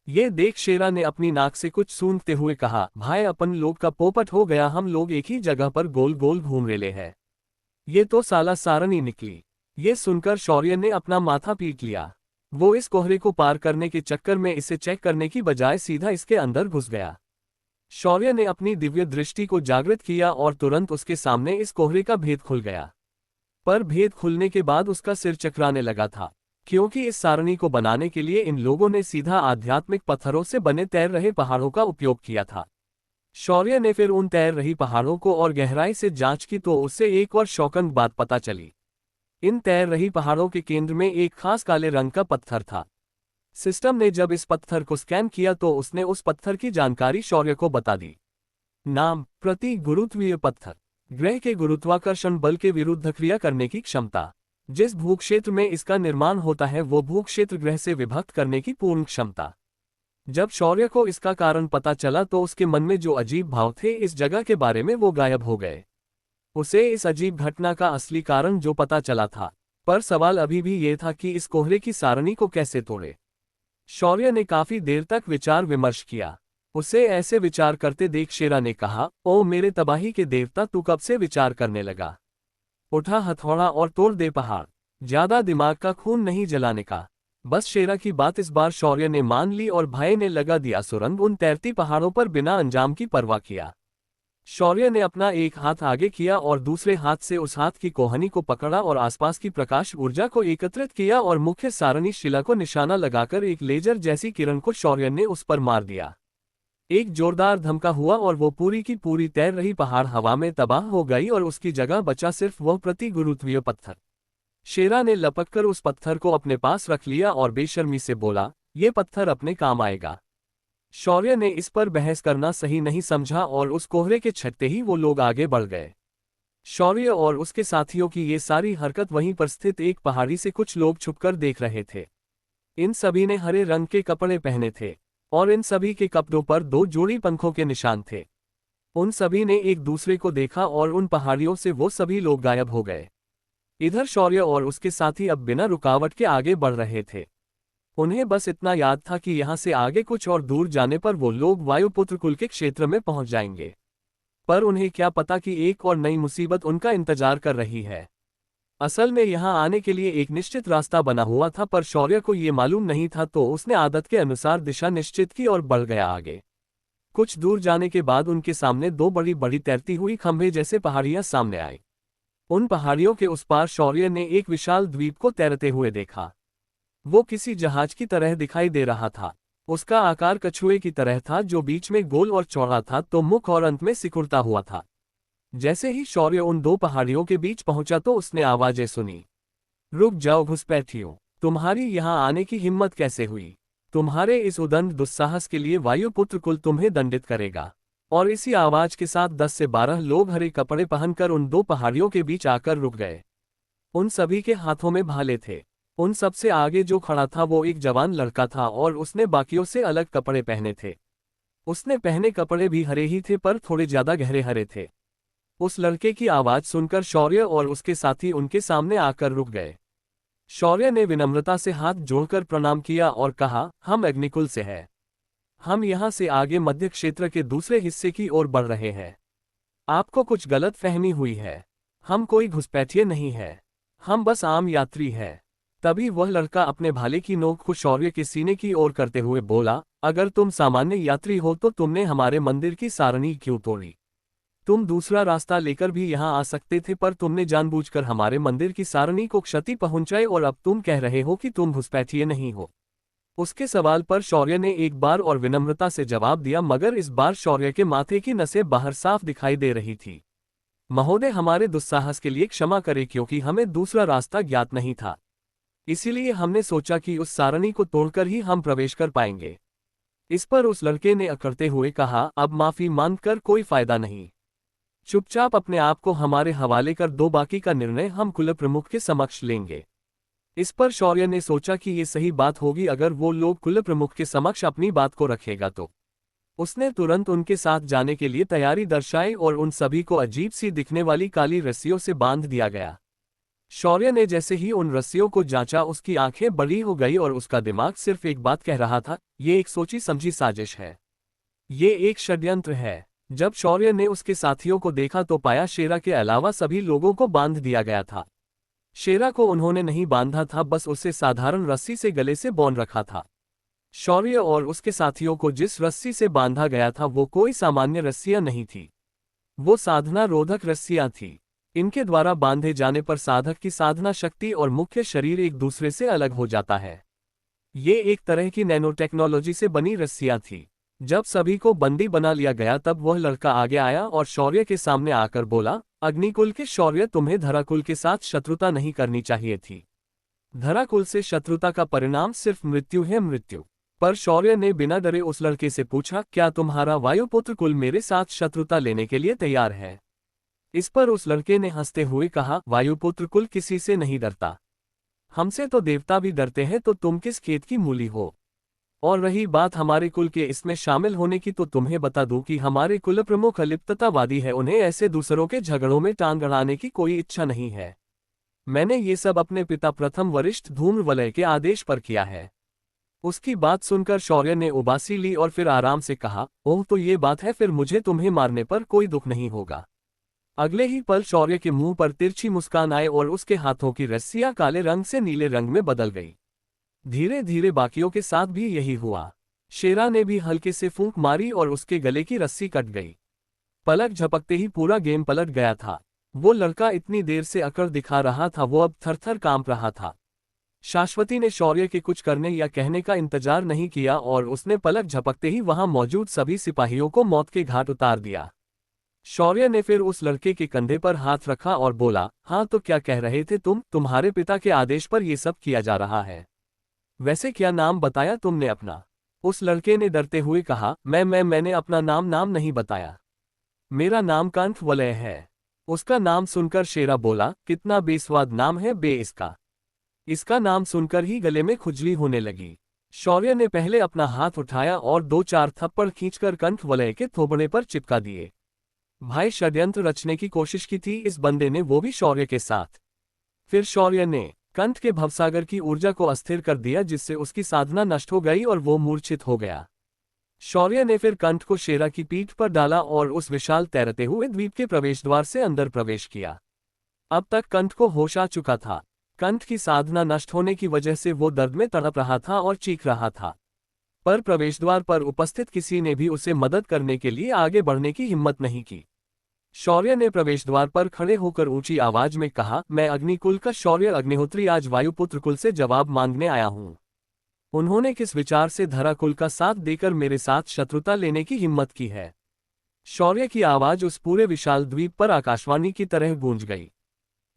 ये देख शेरा ने अपनी नाक से कुछ सूंघते हुए कहा, भाई अपन लोग का पोपट हो गया, हम लोग एक ही जगह पर गोल गोल घूम रहे हैं। ये तो साला सारनी निकली। ये सुनकर शौर्य ने अपना माथा पीट लिया। वो इस कोहरे को पार करने के चक्कर में इसे चेक करने की बजाय सीधा इसके अंदर घुस गया। शौर्य ने अपनी दिव्य दृष्टि को जागृत किया और तुरंत उसके सामने इस कोहरे का भेद खुल गया। पर भेद खुलने के बाद उसका सिर चकराने लगा था, क्योंकि इस सारणी को बनाने के लिए इन लोगों ने सीधा आध्यात्मिक पत्थरों से बने तैर रहे पहाड़ों का उपयोग किया था। शौर्य ने फिर उन तैर रही पहाड़ों को और गहराई से जांच की तो उससे एक और शौकंग बात पता चली। इन तैर रही पहाड़ों के केंद्र में एक खास काले रंग का पत्थर था। सिस्टम ने जब इस पत्थर को स्कैन किया तो उसने उस पत्थर की जानकारी शौर्य को बता दी। नाम: प्रति गुरुत्वीय पत्थर। ग्रह के गुरुत्वाकर्षण बल के विरुद्ध क्रिया करने की क्षमता। जिस भूक्षेत्र में इसका निर्माण होता है वो भूक्षेत्र ग्रह से विभक्त करने की पूर्ण क्षमता। जब शौर्य को इसका कारण पता चला तो उसके मन में जो अजीब भाव थे इस जगह के बारे में वो गायब हो गए। उसे इस अजीब घटना का असली कारण जो पता चला था, पर सवाल अभी भी ये था कि इस कोहरे की सारणी को कैसे तोड़े। शौर्य ने काफी देर तक विचार विमर्श किया। उसे ऐसे विचार करते देख शेरा ने कहा, ओ मेरे तबाही के देवता, तू कब से विचार करने लगा? उठा हथौड़ा और तोड़ दे पहाड़। ज्यादा दिमाग का खून नहीं जलाने का। बस शेरा की बात इस बार शौर्य ने मान ली और भाई ने लगा दिया सुरंग उन तैरती पहाड़ों पर बिना अंजाम की परवाह किया। शौर्य ने अपना एक हाथ आगे किया और दूसरे हाथ से उस हाथ की कोहनी को पकड़ा और आसपास की प्रकाश ऊर्जा को एकत्रित किया और मुख्य सारणी शिला को निशाना लगाकर एक लेजर जैसी किरण को शौर्य ने उस पर मार दिया। एक जोरदार धमका हुआ और वो पूरी की पूरी तैर रही पहाड़ हवा में तबाह हो गई और उसकी जगह बचा सिर्फ वह प्रति गुरुत्वीय पत्थर। शेरा ने लपककर उस पत्थर को अपने पास रख लिया और बेशर्मी से बोला, ये पत्थर अपने काम आएगा। शौर्य ने इस पर बहस करना सही नहीं समझा और उस कोहरे के छटते ही वो लोग आगे बढ़ गए। शौर्य और उसके साथियों की ये सारी हरकत वहीं पर स्थित एक पहाड़ी से कुछ लोग छुपकर देख रहे थे। इन सभी ने हरे रंग के कपड़े पहने थे और इन सभी के कपड़ों पर 2 जोड़ी पंखों के निशान थे। उन सभी ने एक दूसरे को देखा और उन पहाड़ियों से वो सभी लोग गायब हो गए। इधर शौर्य और उसके साथी अब बिना रुकावट के आगे बढ़ रहे थे। उन्हें बस इतना याद था कि यहाँ से आगे कुछ और दूर जाने पर वो लोग वायुपुत्र कुल के क्षेत्र में पहुंच जाएंगे। पर उन्हें क्या पता कि एक और नई मुसीबत उनका इंतजार कर रही है। असल में यहाँ आने के लिए एक निश्चित रास्ता बना हुआ था, पर शौर्य को ये मालूम नहीं था तो उसने आदत के अनुसार दिशा निश्चित की और बढ़ गया आगे। कुछ दूर जाने के बाद उनके सामने 2 बड़ी बड़ी तैरती हुई खंभे जैसे पहाड़ियां सामने आई। उन पहाड़ियों के उस पार शौर्य ने एक विशाल द्वीप को तैरते हुए देखा। वो किसी जहाज की तरह दिखाई दे रहा था। उसका आकार कछुए की तरह था जो बीच में गोल और चौड़ा था तो मुख और अंत में सिकुड़ता हुआ था। जैसे ही शौर्य उन 2 पहाड़ियों के बीच पहुंचा तो उसने आवाजें सुनी। रुक जाओ घुसपैठियों, तुम्हारी यहां आने की हिम्मत कैसे हुई? तुम्हारे इस उदंड दुस्साहस के लिए वायुपुत्र कुल तुम्हें दंडित करेगा। और इसी आवाज के साथ 10 से 12 लोग हरे कपड़े पहनकर उन 2 पहाड़ियों के बीच आकर रुक गए। उन सभी के हाथों में भाले थे। उन सबसे आगे जो खड़ा था वो एक जवान लड़का था और उसने बाकियों से अलग कपड़े पहने थे। उसने पहने कपड़े भी हरे ही थे पर थोड़े ज्यादा गहरे हरे थे। उस लड़के की आवाज सुनकर शौर्य और उसके साथी उनके सामने आकर रुक गए। शौर्य ने विनम्रता से हाथ जोड़कर प्रणाम किया और कहा, हम अग्निकुल से हैं। हम यहाँ से आगे मध्य क्षेत्र के दूसरे हिस्से की ओर बढ़ रहे हैं। आपको कुछ गलत फहमी हुई है। हम कोई घुसपैठिए नहीं है। हम बस आम यात्री हैं। तभी वह लड़का अपने भाले की नोक को शौर्य के सीने की ओर करते हुए बोला, अगर तुम सामान्य यात्री हो तो तुमने हमारे मंदिर की सारणी क्यों तोड़ी? तुम दूसरा रास्ता लेकर भी यहाँ आ सकते थे, पर तुमने जानबूझकर हमारे मंदिर की सारणी को क्षति पहुंचाई और अब तुम कह रहे हो कि तुम घुसपैठिए नहीं हो। उसके सवाल पर शौर्य ने एक बार और विनम्रता से जवाब दिया, मगर इस बार शौर्य के माथे की नसें बाहर साफ दिखाई दे रही थी। महोदय, हमारे दुस्साहस के लिए क्षमा करें, क्योंकि हमें दूसरा रास्ता ज्ञात नहीं था। इसीलिए हमने सोचा कि उस सारणी को तोड़कर ही हम प्रवेश कर पाएंगे। इस पर उस लड़के ने अकड़ते हुए कहा, अब माफी मांगकर कोई फायदा नहीं। चुपचाप अपने आप को हमारे हवाले कर दो, बाकी का निर्णय हम कुल प्रमुख के समक्ष लेंगे। इस पर शौर्य ने सोचा कि ये सही बात होगी, अगर वो लोग कुल प्रमुख के समक्ष अपनी बात को रखेगा तो। उसने तुरंत उनके साथ जाने के लिए तैयारी दर्शाई और उन सभी को अजीब सी दिखने वाली काली रस्सियों से बांध दिया गया। शौर्य ने जैसे ही उन रस्सियों को जांचा, उसकी आंखें बड़ी हो गई और उसका दिमाग सिर्फ एक बात कह रहा था, ये एक सोची समझी साजिश है, ये एक षड्यंत्र है। जब शौर्य ने उसके साथियों को देखा तो पाया शेरा के अलावा सभी लोगों को बांध दिया गया था। शेरा को उन्होंने नहीं बांधा था, बस उसे साधारण रस्सी से गले से बांध रखा था। शौर्य और उसके साथियों को जिस रस्सी से बांधा गया था वो कोई सामान्य रस्सियां नहीं थी, वो साधना रोधक रस्सियां थी। इनके द्वारा बांधे जाने पर साधक की साधना शक्ति और मुख्य शरीर एक दूसरे से अलग हो जाता है। ये एक तरह की नैनो टेक्नोलॉजी से बनी रस्सियां थी। जब सभी को बंदी बना लिया गया तब वह लड़का आगे आया और शौर्य के सामने आकर बोला, अग्निकुल के शौर्य, तुम्हें धराकुल के साथ शत्रुता नहीं करनी चाहिए थी। धराकुल से शत्रुता का परिणाम सिर्फ मृत्यु है, मृत्यु। पर शौर्य ने बिना डरे उस लड़के से पूछा, क्या तुम्हारा वायुपुत्र कुल मेरे साथ शत्रुता लेने के लिए तैयार है? इस पर उस लड़के ने हंसते हुए कहा, वायुपुत्र कुल किसी से नहीं डरता। हमसे तो देवता भी डरते हैं, तो तुम किस खेत की मूली हो? और रही बात हमारे कुल के इसमें शामिल होने की, तो तुम्हें बता दूं कि हमारे कुल प्रमुख अलिप्ततावादी है। उन्हें ऐसे दूसरों के झगड़ों में टांग अड़ाने की कोई इच्छा नहीं है। मैंने ये सब अपने पिता प्रथम वरिष्ठ धूम्रवलय के आदेश पर किया है। उसकी बात सुनकर शौर्य ने उबासी ली और फिर आराम से कहा, ओह तो ये बात है, फिर मुझे तुम्हें मारने पर कोई दुख नहीं होगा। अगले ही पल शौर्य के मुंह पर तिरछी मुस्कान आए और उसके हाथों की रस्सियां काले रंग से नीले रंग में बदल गई। धीरे धीरे बाकियों के साथ भी यही हुआ। शेरा ने भी हल्के से फूंक मारी और उसके गले की रस्सी कट गई। पलक झपकते ही पूरा गेम पलट गया था। वो लड़का इतनी देर से अकड़ दिखा रहा था, वो अब थर-थर कांप रहा था। शाश्वती ने शौर्य के कुछ करने या कहने का इंतजार नहीं किया और उसने पलक झपकते ही वहां मौजूद सभी सिपाहियों को मौत के घाट उतार दिया। शौर्य ने फिर उस लड़के के कंधे पर हाथ रखा और बोला, हाँ तो क्या कह रहे थे तुम? तुम्हारे पिता के आदेश पर यह सब किया जा रहा है। वैसे क्या नाम बताया तुमने अपना? उस लड़के ने डरते हुए कहा, मैंने अपना नाम नहीं बताया। मेरा नाम कंठ वलय है। उसका नाम सुनकर शेरा बोला, कितना बेस्वाद नाम है बे इसका। इसका नाम सुनकर ही गले में खुजली होने लगी। शौर्य ने पहले अपना हाथ उठाया और 2-4 थप्पड़ खींचकर कंठ वलय के थोबड़े पर चिपका दिए। भाई षड्यंत्र रचने की कोशिश की थी इस बंदे ने, वो भी शौर्य के साथ। फिर शौर्य ने कंठ के भवसागर की ऊर्जा को अस्थिर कर दिया, जिससे उसकी साधना नष्ट हो गई और वो मूर्छित हो गया। शौर्य ने फिर कंठ को शेरा की पीठ पर डाला और उस विशाल तैरते हुए द्वीप के प्रवेशद्वार से अंदर प्रवेश किया। अब तक कंठ को होश आ चुका था। कंठ की साधना नष्ट होने की वजह से वो दर्द में तड़प रहा था और चीख रहा था। पर प्रवेशद्वार पर उपस्थित किसी ने भी उसे मदद करने के लिए आगे बढ़ने की हिम्मत नहीं की। शौर्य ने प्रवेशद्वार पर खड़े होकर ऊंची आवाज में कहा, मैं अग्निकुल का शौर्य अग्निहोत्री आज वायुपुत्र कुल से जवाब मांगने आया हूं। उन्होंने किस विचार से धराकुल का साथ देकर मेरे साथ शत्रुता लेने की हिम्मत की है? शौर्य की आवाज उस पूरे विशाल द्वीप पर आकाशवाणी की तरह गूंज गई।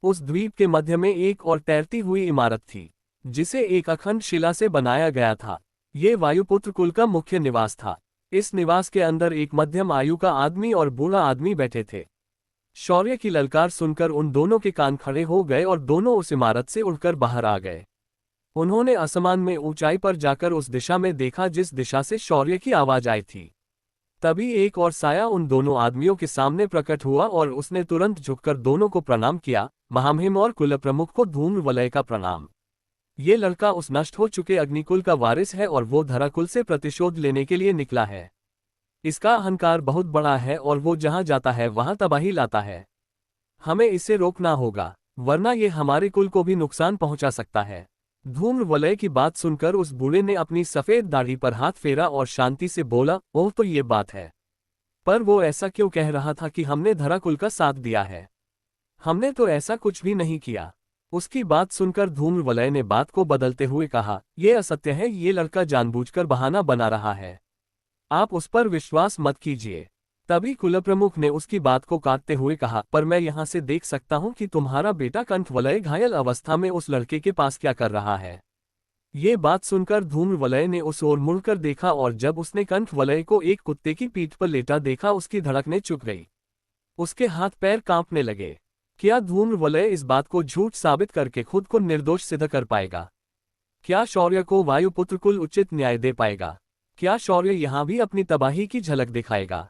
उस द्वीप के मध्य में एक और तैरती हुई इमारत थी, जिसे एक अखंड शिला से बनाया गया था। ये वायुपुत्र कुल का मुख्य निवास था। इस निवास के अंदर एक मध्यम आयु का आदमी और बूढ़ा आदमी बैठे थे। शौर्य की ललकार सुनकर उन दोनों के कान खड़े हो गए और दोनों उस इमारत से उड़कर बाहर आ गए। उन्होंने आसमान में ऊंचाई पर जाकर उस दिशा में देखा जिस दिशा से शौर्य की आवाज आई थी। तभी एक और साया उन दोनों आदमियों के सामने प्रकट हुआ और उसने तुरंत झुककर दोनों को प्रणाम किया। महामहिम और कुल प्रमुख को धूम्रवलय का प्रणाम। ये लड़का उस नष्ट हो चुके अग्निकुल का वारिस है और वो धराकुल से प्रतिशोध लेने के लिए निकला है। इसका अहंकार बहुत बड़ा है और वो जहां जाता है वहां तबाही लाता है। हमें इसे रोकना होगा, वरना ये हमारे कुल को भी नुकसान पहुंचा सकता है। धूम्रवलय की बात सुनकर उस बूढ़े ने अपनी सफेद दाढ़ी पर हाथ फेरा और शांति से बोला, ओह तो ये बात है। पर वो ऐसा क्यों कह रहा था कि हमने धराकुल का साथ दिया है? हमने तो ऐसा कुछ भी नहीं किया। उसकी बात सुनकर धूम्रवलय ने बात को बदलते हुए कहा, यह असत्य है, ये लड़का जानबूझकर बहाना बना रहा है। आप उस पर विश्वास मत कीजिए। तभी कुलप्रमुख ने उसकी बात को काटते हुए कहा, पर मैं यहाँ से देख सकता हूँ कि तुम्हारा बेटा कंठवलय घायल अवस्था में उस लड़के के पास क्या कर रहा है। ये बात सुनकर धूम्रवलय ने उस ओर मुड़कर देखा और जब उसने कंठवलय को एक कुत्ते की पीठ पर लेटा देखा, उसकी धड़कनें चुक गई। उसके हाथ पैर कांपने लगे। क्या धूम्रवलय इस बात को झूठ साबित करके खुद को निर्दोष सिद्ध कर पाएगा? क्या शौर्य को वायुपुत्र कुल उचित न्याय दे पाएगा? क्या शौर्य यहाँ भी अपनी तबाही की झलक दिखाएगा?